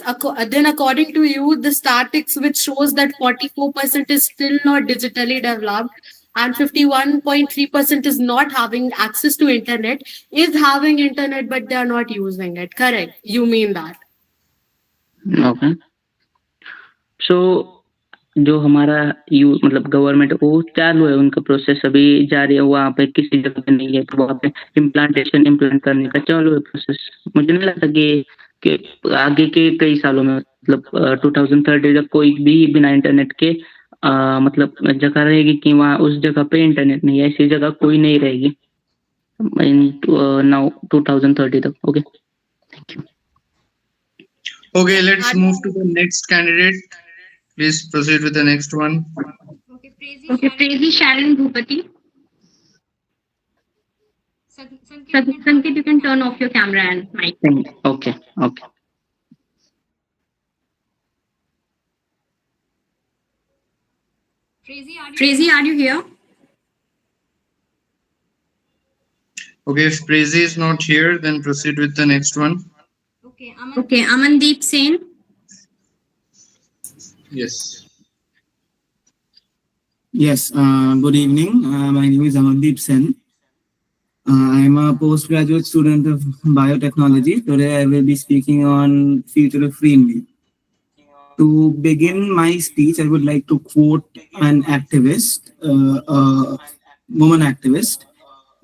S11: then according to you the statistics which shows that 44% is still not digitally developed and 51.3% is not having access to internet, is having internet but they are not using it? Correct? You mean that?
S8: Okay, so जो हमारा मतलब government वो चालू है, उनका process अभी जारी है। वहाँ पे किसी जगह पे नहीं है तो वहाँ पे इम्प्लांट करने का चालू है प्रोसेस। मुझे नहीं लगता कि आगे के कई सालों में मतलब 2030 तक कोई भी बिना इंटरनेट के मतलब जगह रहेगी कि वहाँ उस जगह पे इंटरनेट नहीं है, ऐसी जगह कोई नहीं रहेगी नाउ 2030 तक। Okay, thank you.
S2: Okay, let's move to the next candidate. Please proceed with the next one.
S1: Okay, Prezi Sharon Bhupati. Sanket, you can turn off your camera and mic.
S8: Okay.
S1: Prezi, are you here?
S2: Okay, if Prezi is not here, then proceed with the next one.
S1: Okay, Amandeep Sen.
S2: Yes.
S10: Yes, good evening. My name is Amandeep Sen. I am a postgraduate student of biotechnology. Today I will be speaking on future of free India. To begin my speech, I would like to quote an activist, a woman activist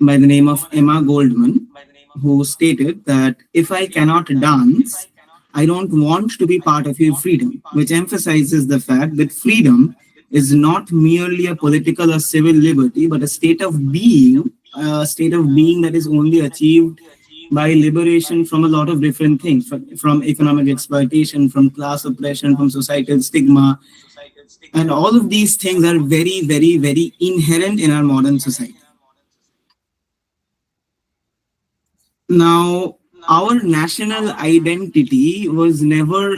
S10: by the name of Emma Goldman, who stated that if I cannot dance, I don't want to be part of your freedom, which emphasizes the fact that freedom is not merely a political or civil liberty, but a state of being that is only achieved by liberation from a lot of different things, from economic exploitation, from class oppression, from societal stigma. And all of these things are very, very, very inherent in our modern society. Now, our national identity was never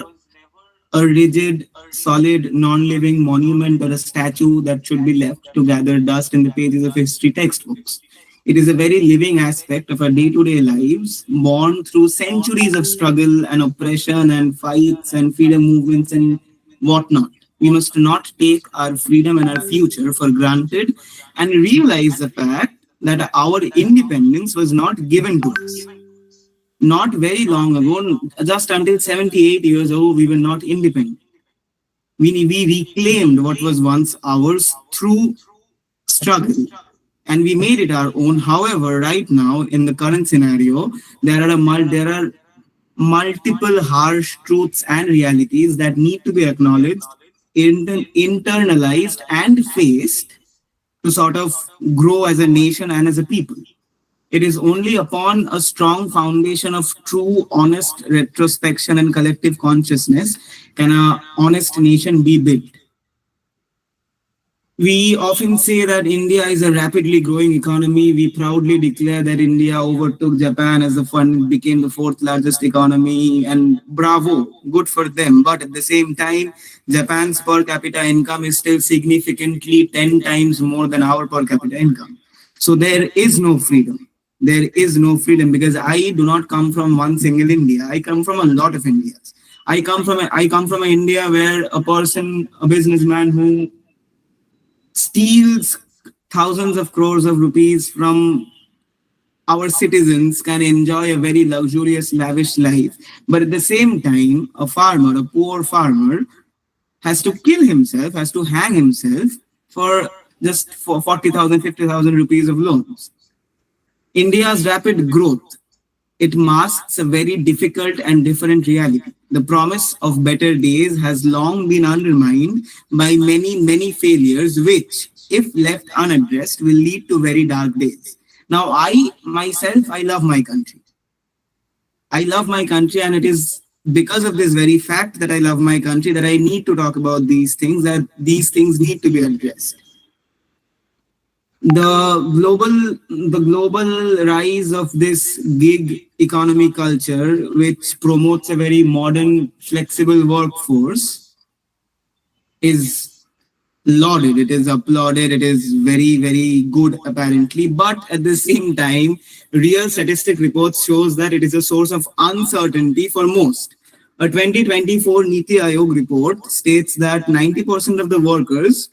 S10: a rigid, solid, non-living monument or a statue that should be left to gather dust in the pages of history textbooks. It is a very living aspect of our day-to-day lives, born through centuries of struggle and oppression and fights and freedom movements and whatnot. We must not take our freedom and our future for granted and realize the fact that our independence was not given to us. Not very long ago, just until 78 years old, we were not independent. We reclaimed what was once ours through struggle, and we made it our own. However, right now, in the current scenario, there are multiple harsh truths and realities that need to be acknowledged, internalized, and faced to sort of grow as a nation and as a people. It is only upon a strong foundation of true, honest retrospection and collective consciousness can an honest nation be built. We often say that India is a rapidly growing economy. We proudly declare that India overtook Japan as became the fourth largest economy, and bravo, good for them. But at the same time, Japan's per capita income is still significantly 10 times more than our per capita income. So there is no freedom. There is no freedom because I do not come from one single India. I come from a lot of Indias. I come from an India where a businessman who steals thousands of crores of rupees from our citizens can enjoy a very luxurious, lavish life. But at the same time, a poor farmer, has to kill himself, has to hang himself for just for 40,000, 50,000 rupees of loans. India's rapid growth, it masks a very difficult and different reality. The promise of better days has long been undermined by many, many failures, which, if left unaddressed, will lead to very dark days. Now, I love my country. I love my country, and it is because of this very fact that I love my country that I need to talk about these things, that these things need to be addressed. The global rise of this gig economy culture, which promotes a very modern, flexible workforce, is lauded, it is applauded, it is very, very good apparently. But at the same time, real statistic reports shows that it is a source of uncertainty for most. A 2024 Niti Aayog report states that 90% of the workers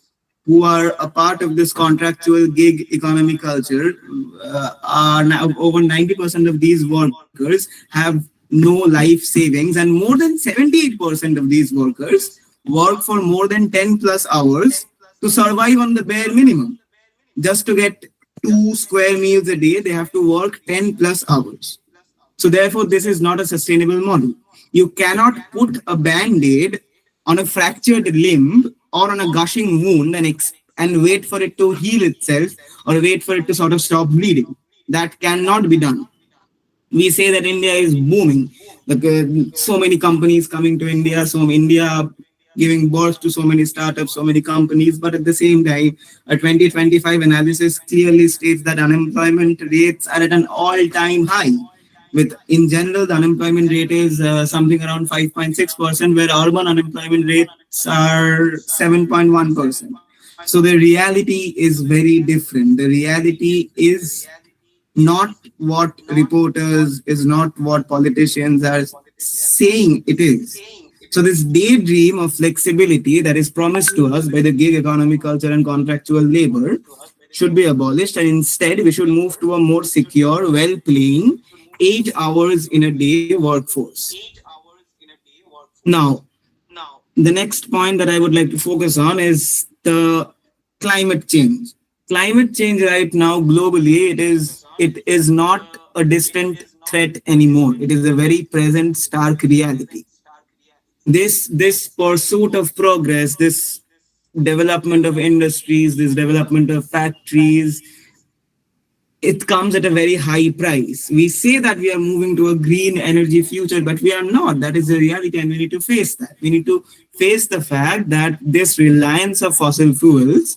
S10: who are a part of this contractual gig economy culture, are now over 90% of these workers have no life savings, and more than 78% of these workers work for more than 10 plus hours to survive on the bare minimum. Just to get 2 square meals a day, they have to work 10 plus hours. So therefore, this is not a sustainable model. You cannot put a band-aid on a fractured limb or on a gushing wound and wait for it to heal itself or wait for it to sort of stop bleeding. That cannot be done. We say that India is booming. So many companies coming to India, so India giving birth to so many startups, so many companies, but at the same time, a 2025 analysis clearly states that unemployment rates are at an all-time high. In general, the unemployment rate is something around 5.6%, where urban unemployment rates are 7.1%. So the reality is very different. The reality is not what reporters, is not what politicians are saying it is. So this daydream of flexibility that is promised to us by the gig economy culture and contractual labor should be abolished, and instead we should move to a more secure, well-paying, 8 hours in a day workforce. Now, the next point that I would like to focus on is the climate change. Climate change right now globally, it is not a distant threat anymore. It is a very present, stark reality. This pursuit of progress, this development of industries, this development of factories, it comes at a very high price. We say that we are moving to a green energy future, but we are not. That is the reality, and we need to face that. We need to face the fact that this reliance on fossil fuels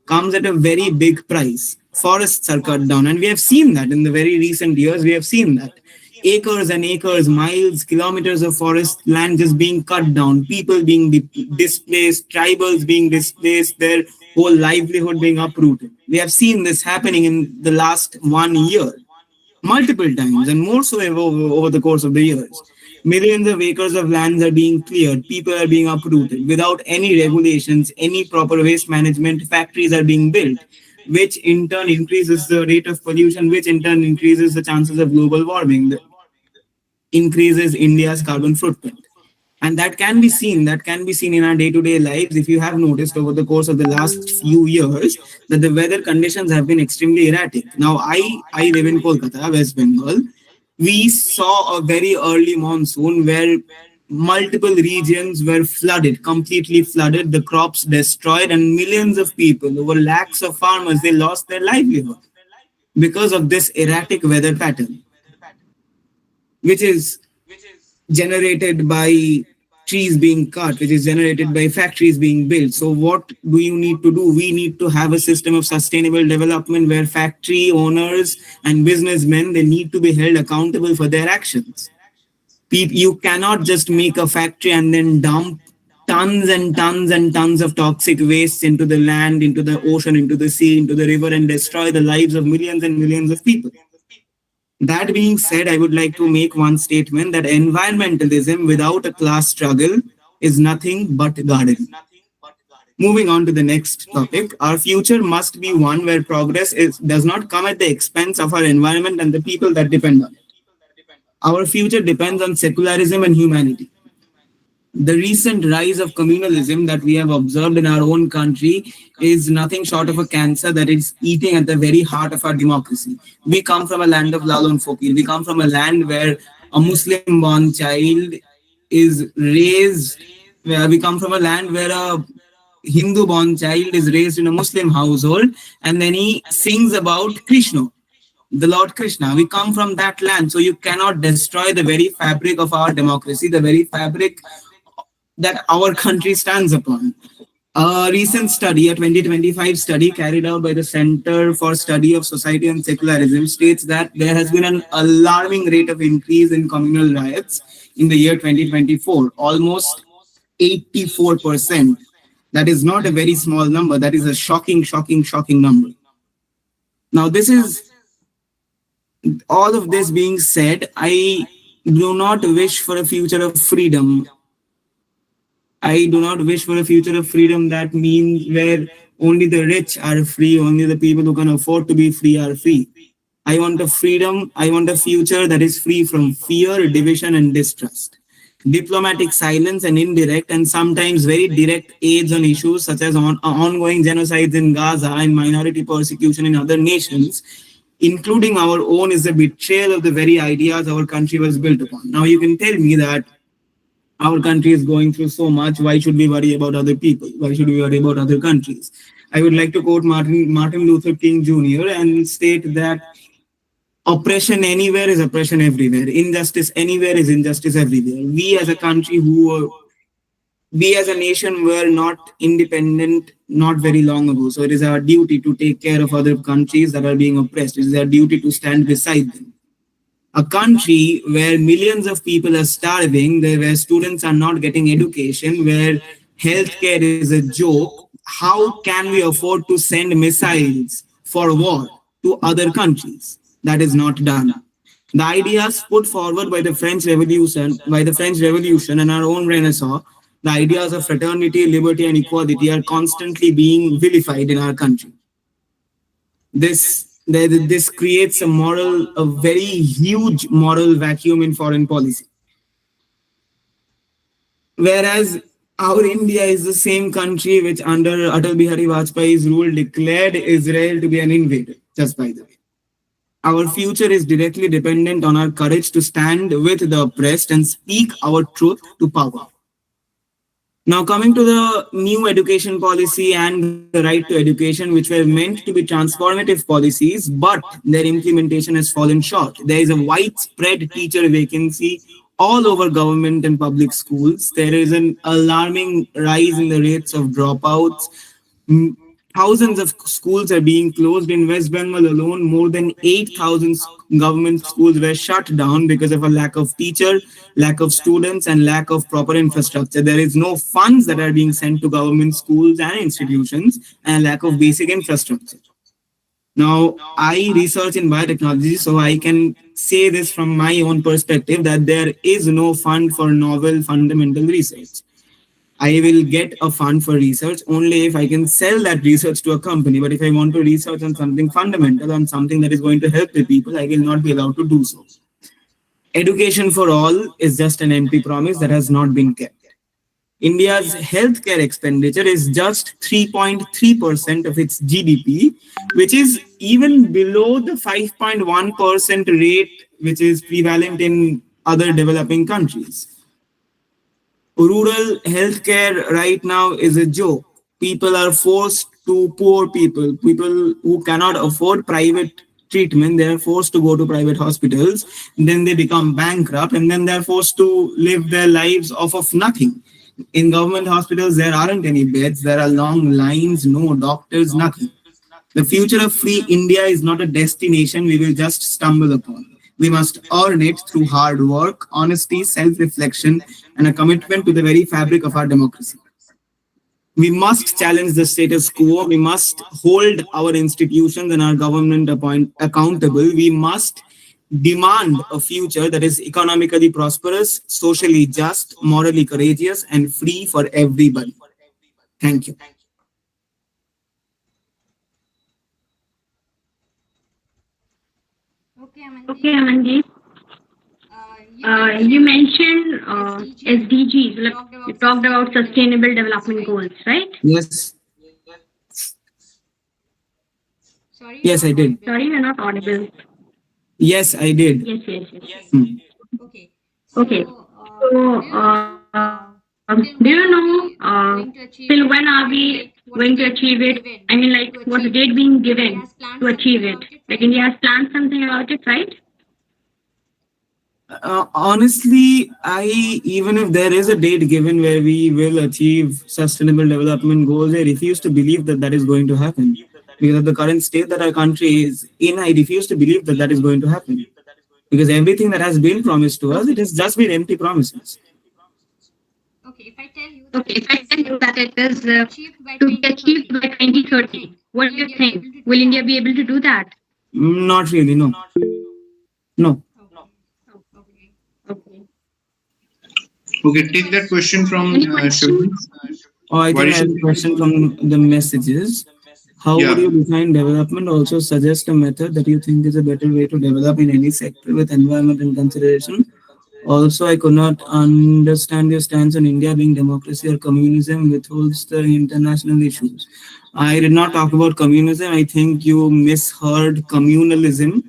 S10: comes at a very big price. Forests are cut down, and we have seen that in the very recent years. We have seen that acres and acres, miles, kilometers of forest land just being cut down, people being displaced, tribals being displaced, their whole livelihood being uprooted. We have seen this happening in the last 1 year, multiple times, and more so over the course of the years. Millions of acres of lands are being cleared, people are being uprooted without any regulations, any proper waste management. Factories are being built, which in turn increases the rate of pollution, which in turn increases the chances of global warming, increases India's carbon footprint. And that can be seen in our day-to-day lives. If you have noticed over the course of the last few years that the weather conditions have been extremely erratic. Now, I live in Kolkata, West Bengal. We saw a very early monsoon where multiple regions were flooded, completely flooded, the crops destroyed, and millions of people, over lakhs of farmers, they lost their livelihood because of this erratic weather pattern, which is generated by trees being cut, which is generated by factories being built. So what do you need to do? We need to have a system of sustainable development where factory owners and businessmen, they need to be held accountable for their actions. You cannot just make a factory and then dump tons and tons and tons of toxic waste into the land, into the ocean, into the sea, into the river, and destroy the lives of millions and millions of people. That being said, I would like to make one statement that environmentalism without a class struggle is nothing but gardening. Moving on to the next topic, our future must be one where progress does not come at the expense of our environment and the people that depend on it. Our future depends on secularism and humanity. The recent rise of communalism that we have observed in our own country is nothing short of a cancer that is eating at the very heart of our democracy. We come from a land of Lal and Fakir. We come from a land where a Muslim-born child is raised. We come from a land where a Hindu-born child is raised in a Muslim household, and then he sings about Krishna, the Lord Krishna. We come from that land, so you cannot destroy the very fabric of our democracy, the very fabric that our country stands upon. A recent study, a 2025 study carried out by the Center for Study of Society and Secularism, states that there has been an alarming rate of increase in communal riots in the year 2024, almost 84%. That is not a very small number. That is a shocking number. Now, this is all of this being said, I do not wish for a future of freedom. I do not wish for a future of freedom that means where only the rich are free, only the people who can afford to be free are free. I want a freedom, I want a future that is free from fear, division, and distrust. Diplomatic silence and indirect and sometimes very direct aids on issues such as ongoing genocides in Gaza and minority persecution in other nations, including our own, is a betrayal of the very ideas our country was built upon. Now, you can tell me that our country is going through so much. Why should we worry about other people? Why should we worry about other countries? I would like to quote Martin Luther King Jr. and state that oppression anywhere is oppression everywhere. Injustice anywhere is injustice everywhere. We as a country we as a nation were not independent not very long ago. So it is our duty to take care of other countries that are being oppressed. It is our duty to stand beside them. A country where millions of people are starving, where students are not getting education, where healthcare is a joke, how can we afford to send missiles for war to other countries? That is not done. The ideas put forward by the French Revolution and our own Renaissance, the ideas of fraternity, liberty, and equality are constantly being vilified in our country. This creates a very huge moral vacuum in foreign policy. Whereas our India is the same country which under Atal Bihari Vajpayee's rule declared Israel to be an invader, just by the way. Our future is directly dependent on our courage to stand with the oppressed and speak our truth to power. Now, coming to the new education policy and the right to education, which were meant to be transformative policies, but their implementation has fallen short. There is a widespread teacher vacancy all over government and public schools. There is an alarming rise in the rates of dropouts. Thousands of schools are being closed. In West Bengal alone, more than 8,000 government schools were shut down because of a lack of teachers, lack of students, and lack of proper infrastructure. There is no funds that are being sent to government schools and institutions, and lack of basic infrastructure. Now, I research in biotechnology, so I can say this from my own perspective that there is no fund for novel fundamental research. I will get a fund for research only if I can sell that research to a company. But if I want to research on something fundamental, on something that is going to help the people, I will not be allowed to do so. Education for all is just an empty promise that has not been kept. India's healthcare expenditure is just 3.3% of its GDP, which is even below the 5.1% rate which is prevalent in other developing countries. Rural healthcare right now is a joke. People are forced to, poor people who cannot afford private treatment, they are forced to go to private hospitals, then they become bankrupt, and then they're forced to live their lives off of nothing. In government hospitals, there aren't any beds, there are long lines, no doctors, nothing. The future of free India is not a destination we will just stumble upon. We must earn it through hard work, honesty, self-reflection, and a commitment to the very fabric of our democracy. We must challenge the status quo. We must hold our institutions and our government accountable. We must demand a future that is economically prosperous, socially just, morally courageous, and free for everybody. Thank you.
S12: Okay, Amandeep. You mentioned SDGs. Like, you talked about Sustainable Development Goals, right?
S10: Yes. Yes, I did.
S12: Sorry, you're not audible.
S10: Yes, I did.
S12: Yes.
S10: Hmm.
S12: Okay. So, do you know till when are we going to achieve it? I mean, like, what's the date being given to achieve it? Like, India has planned something about it, right?
S10: Honestly, even if there is a date given where we will achieve sustainable development goals, I refuse to believe that that is going to happen. Because of the current state that our country is in, I refuse to believe that that is going to happen. Because everything that has been promised to us, it has just been empty promises.
S12: Okay, if I tell you that it is to be achieved by 2030, what do you think? Will India be able to do that?
S10: Not really, no. No.
S2: Okay, take that question from Shubhi.
S10: Oh, I think I have a question from the messages. How would you define development? Also suggest a method that you think is a better way to develop in any sector with environment in consideration. Also, I could not understand your stance on India being democracy or communism withholds the international issues. I did not talk about communism. I think you misheard communalism.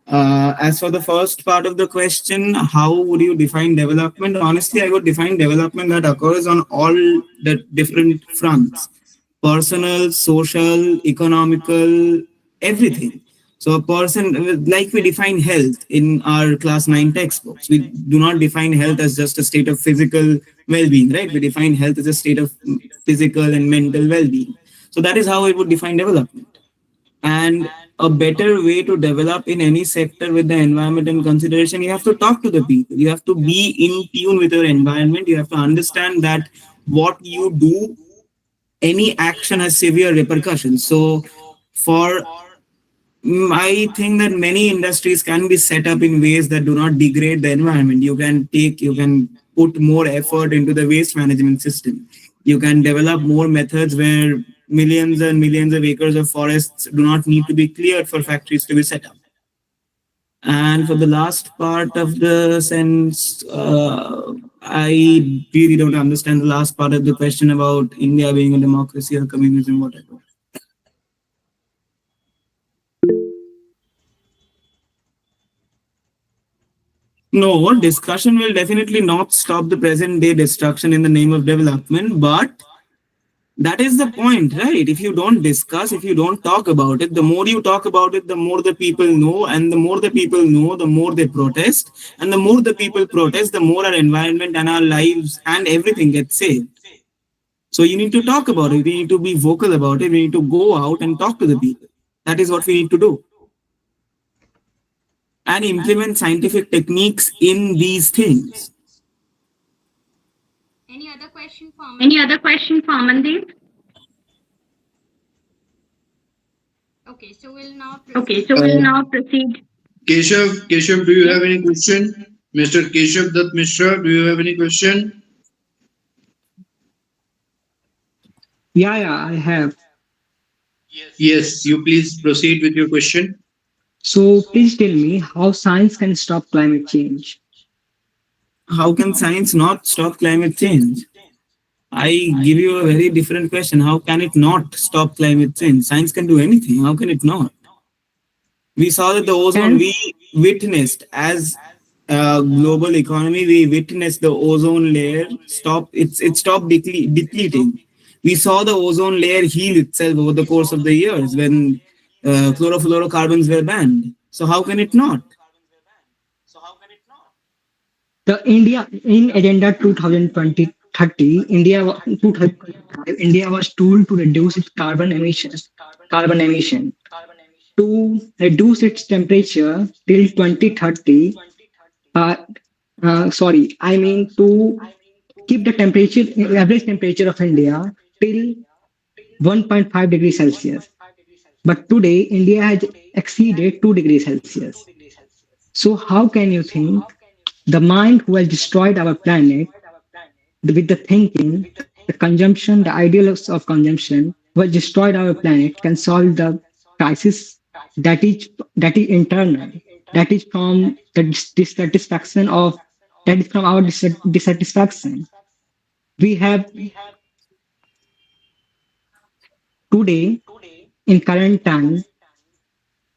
S10: As for the first part of the question, how would you define development? Honestly, I would define development that occurs on all the different fronts: personal, social, economical, everything. So a person, like we define health in our class 9 textbooks, we do not define health as just a state of physical well-being, right? We define health as a state of physical and mental well-being. So that is how I would define development. And a better way to develop in any sector with the environment in consideration, you have to talk to the people. You have to be in tune with your environment. You have to understand that what you do, any action has severe repercussions. So I think that many industries can be set up in ways that do not degrade the environment. You can put more effort into the waste management system. You can develop more methods where millions and millions of acres of forests do not need to be cleared for factories to be set up. And for the last part of the sentence, I really don't understand the last part of the question about India being a democracy or communism, whatever. No, discussion will definitely not stop the present day destruction in the name of development, but that is the point, right? If you don't discuss, if you don't talk about it, the more you talk about it, the more the people know, and the more the people know, the more they protest, and the more the people protest, the more our environment and our lives and everything gets saved. So you need to talk about it. We need to be vocal about it. We need to go out and talk to the people. That is what we need to do. And implement scientific techniques in these things.
S12: Any other question for Amandeep? Okay, so we'll now proceed.
S2: Keshav, do you have any question? Mr. Keshav Dutt Mishra, do you have any question?
S7: Yeah, I have.
S2: Yes, you please proceed with your question.
S7: So please tell me how science can stop climate change.
S10: How can science not stop climate change? I give you a very different question. How can it not stop climate change? Science can do anything. How can it not? We saw that the ozone, we witnessed as a global economy, we witnessed the ozone layer it stopped depleting. We saw the ozone layer heal itself over the course of the years when chlorofluorocarbons were banned. So how can it not?
S7: The India in Agenda 2030, India was told to reduce its carbon emission to reduce its temperature till 2030. To keep the average temperature of India till 1.5 degrees Celsius. But today, India has exceeded 2 degrees Celsius. So how can you think the mind who has destroyed our planet with the thinking, the consumption, the ideals of consumption, who has destroyed our planet can solve the crisis that is internal? that is from the dissatisfaction of that is from our dissatisfaction. We have today in current time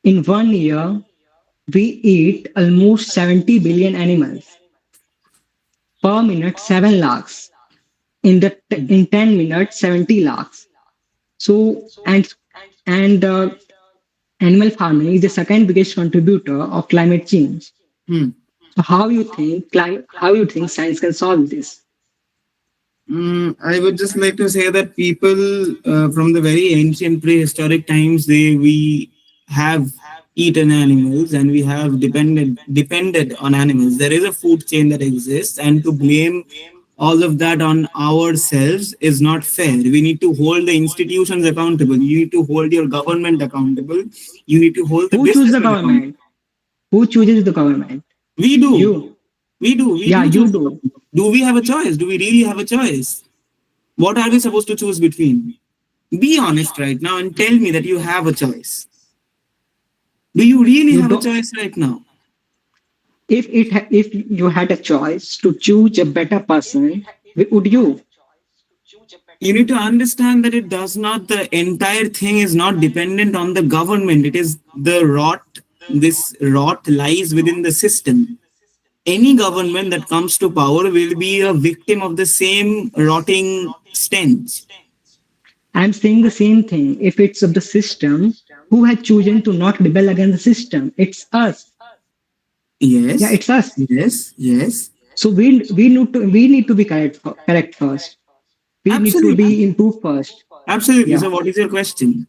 S7: in 1 year we eat almost 70 billion animals per minute 7 lakhs in 10 minutes 70 lakhs. So and animal farming is the second biggest contributor of climate change. So how you think science can solve this?
S10: I would just like to say that people from the very ancient prehistoric times, we have eaten animals and we have depended on animals. There is a food chain that exists, and to blame all of that on ourselves is not fair. We need to hold the institutions accountable. You need to hold your government accountable. You need to hold the
S7: Who chooses the
S10: businessmen accountable.
S7: government? Who chooses the government?
S10: We do.
S7: You.
S10: We do. We
S7: Yeah,
S10: do
S7: you
S10: choose.
S7: do.
S10: Do we have a choice? Do we really have a choice? What are we supposed to choose between? Be honest right now and tell me that you have a choice. Do you really
S7: You
S10: have a
S7: don't.
S10: choice right now?
S7: If you had a choice to choose a better person, would you?
S10: You need to understand that the entire thing is not dependent on the government. It is this rot lies within the system. Any government that comes to power will be a victim of the same rotting stench.
S7: I'm saying the same thing. If it's of the system, who has chosen to not rebel against the system? It's us.
S10: Yes.
S7: Yeah, it's us.
S10: Yes. Yes.
S7: So we need to be correct first. We need to
S10: Absolutely.
S7: be improved first.
S10: Absolutely.
S7: Yeah.
S10: So what is your question?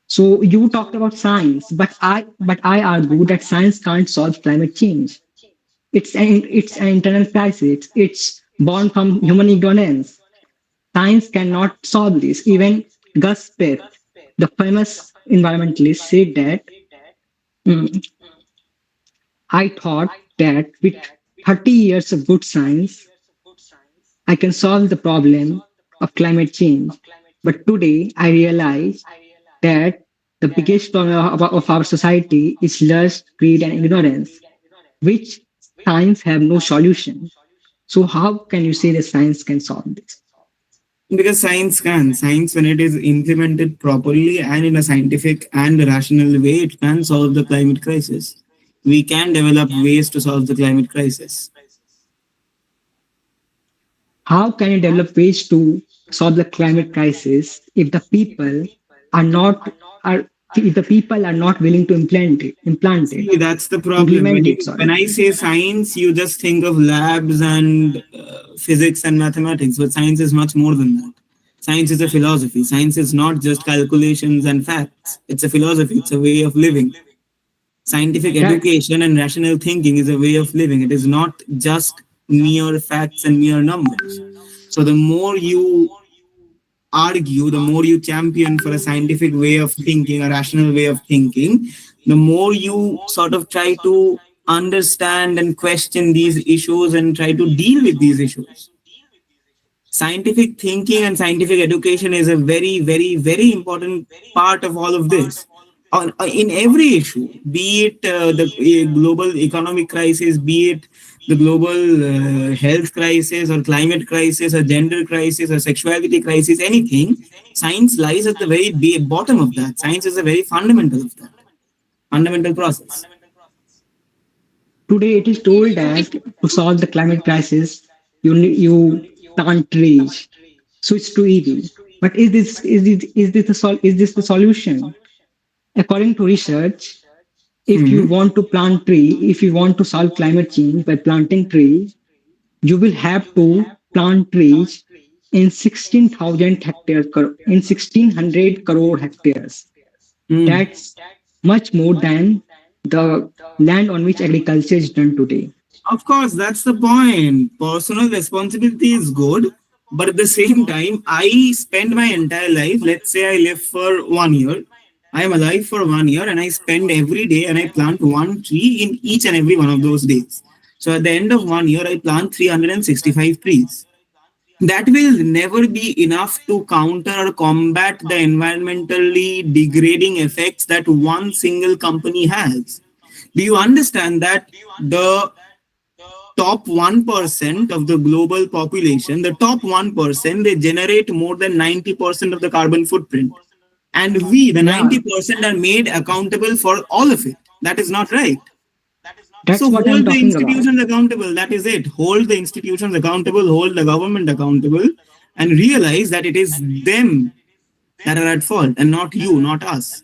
S7: So you talked about science, but I argue that science can't solve climate change. It's an internal crisis. It's born from human ignorance. Science cannot solve this. Even Gus Speth, the famous environmentalist, said that "Mm, I thought that with 30 years of good science, I can solve the problem of climate change. But today I realize that the biggest problem of our society is lust, greed, and ignorance, which science have no solution. So how can you say that science can solve this?
S10: Because science can. Science, when it is implemented properly and in a scientific and rational way, it can solve the climate crisis. We can develop ways to solve the climate crisis.
S7: How can you develop ways to solve the climate crisis if the people are not are if the people are not willing to implant
S10: See,
S7: it,
S10: that's the problem.
S7: implement it?
S10: When
S7: Sorry.
S10: I say science, you just think of labs and physics and mathematics, but science is much more than that. Science is a philosophy. Science is not just calculations and facts. It's a philosophy. It's a way of living. Scientific
S7: That
S10: education and rational thinking is a way of living. It is not just mere facts and mere numbers. So the more you argue, the more you champion for a scientific way of thinking, a rational way of thinking, the more you sort of try to understand and question these issues and try to deal with these issues. Scientific thinking and scientific education is a very, very, very important part of all of this. In every issue, be it the global economic crisis, be it the global health crisis or climate crisis or gender crisis or sexuality crisis, anything, science lies at the very bottom of that. Science is a very fundamental of that, fundamental process.
S7: today it is told that to solve the climate crisis, you plant trees. So it's too easy. But is this the solution? According to research, if you want to plant tree, if you want to solve climate change by planting trees, you will have to plant trees in 16,000 hectares, in 1,600 crore hectares. That's much more than the land on which agriculture is done today.
S10: Of course, that's the point. Personal responsibility is good, but at the same time, I spend my entire life, let's say I live for 1 year, I am alive for 1 year and I spend every day and I plant one tree in each and every one of those days. So at the end of 1 year, I plant 365 trees. That will never be enough to counter or combat the environmentally degrading effects that one single company has. Do you understand that the top 1% of the global population, the top 1%, they generate more than 90% of the carbon footprint. And we, the 90%, are made accountable for all of it. That is not right.
S7: That's
S10: So
S7: what I'm
S10: hold the
S7: talking about.
S10: institutions accountable. That is it. Hold the institutions accountable, hold the government accountable, and realize that it is them that are at fault and not you, not us.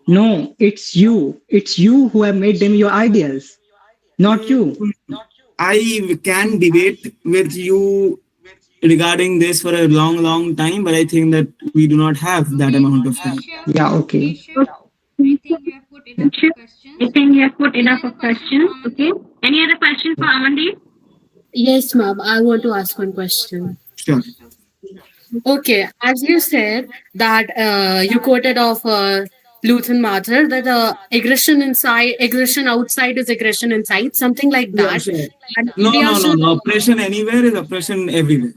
S7: No, it's you. It's you who have made them your ideals, not you.
S10: I can debate with you regarding this for a long time, but I think that we do not have that amount of time.
S7: Yeah, okay.
S12: I think you have put enough of questions. Okay. Any other question for Amandeep?
S11: Yes, ma'am. I want to ask one question.
S10: Sure.
S11: Okay, as you said that you quoted of Luther Martyr that aggression outside is aggression inside, something like
S10: Yeah,
S11: that.
S10: sure.
S11: And
S10: No,
S11: India
S10: no, no,
S11: should-
S10: no. Oppression anywhere is oppression everywhere.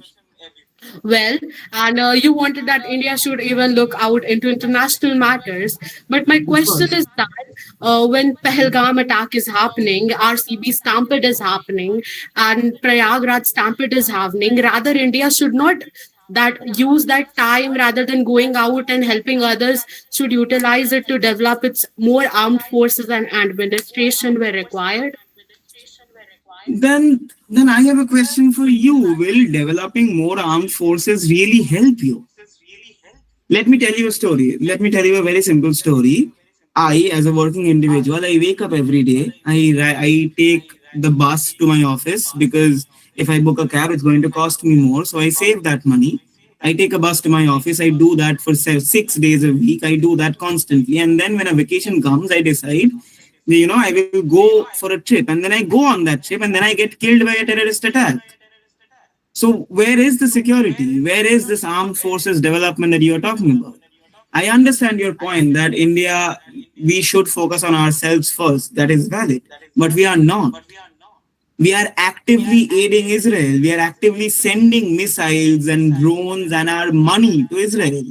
S11: Well, and you wanted that India should even look out into international matters. But my question is that when Pahalgam attack is happening, RCB stampede is happening, and Prayagraj stampede is happening, rather India should not that use that time rather than going out and helping others, should utilize it to develop its more armed forces and administration where required.
S10: Then I have a question for you. Will developing more armed forces really help you? Let me tell you a story. Let me tell you a very simple story. I, as a working individual, I wake up every day. I take the bus to my office because if I book a cab, it's going to cost me more. So I save that money. I take a bus to my office. I do that for 6 days a week. I do that constantly. And then when a vacation comes, I decide, I will go for a trip. And then I go on that trip and then I get killed by a terrorist attack. So where is the security? Where is this armed forces development that you're talking about? I understand your point that India, we should focus on ourselves first. That is valid. But we are not. We are actively aiding Israel. We are actively sending missiles and drones and our money to Israel.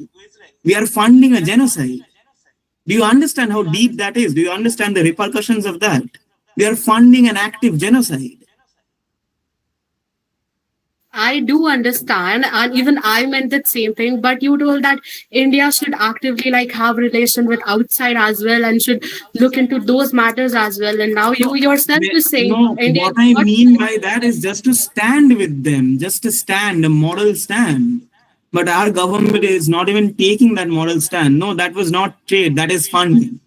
S10: We are funding a genocide. Do you understand how deep that is? Do you understand the repercussions of that? We are funding an active genocide.
S11: I do understand, and even I meant that same thing, but you told that India should actively have relation with outside as well and should look into those matters as well. And now you yourself is saying India
S10: what I mean by that is just to stand with them, just to stand, a moral stand. But our government is not even taking that moral stand. No, that was not trade, that is funding.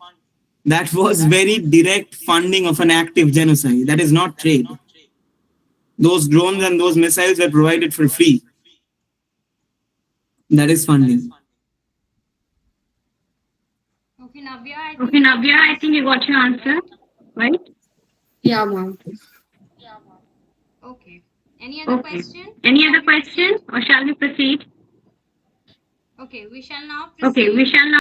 S10: That was very direct funding of an active genocide. That is not trade. Those drones and those missiles were provided for free. That is funding.
S12: Okay, Navya, I think you got your answer, right?
S11: Yeah, ma'am.
S13: Okay. Any other question?
S12: Any other question, or shall we proceed?
S13: Okay, we shall now proceed.
S12: Okay, we shall now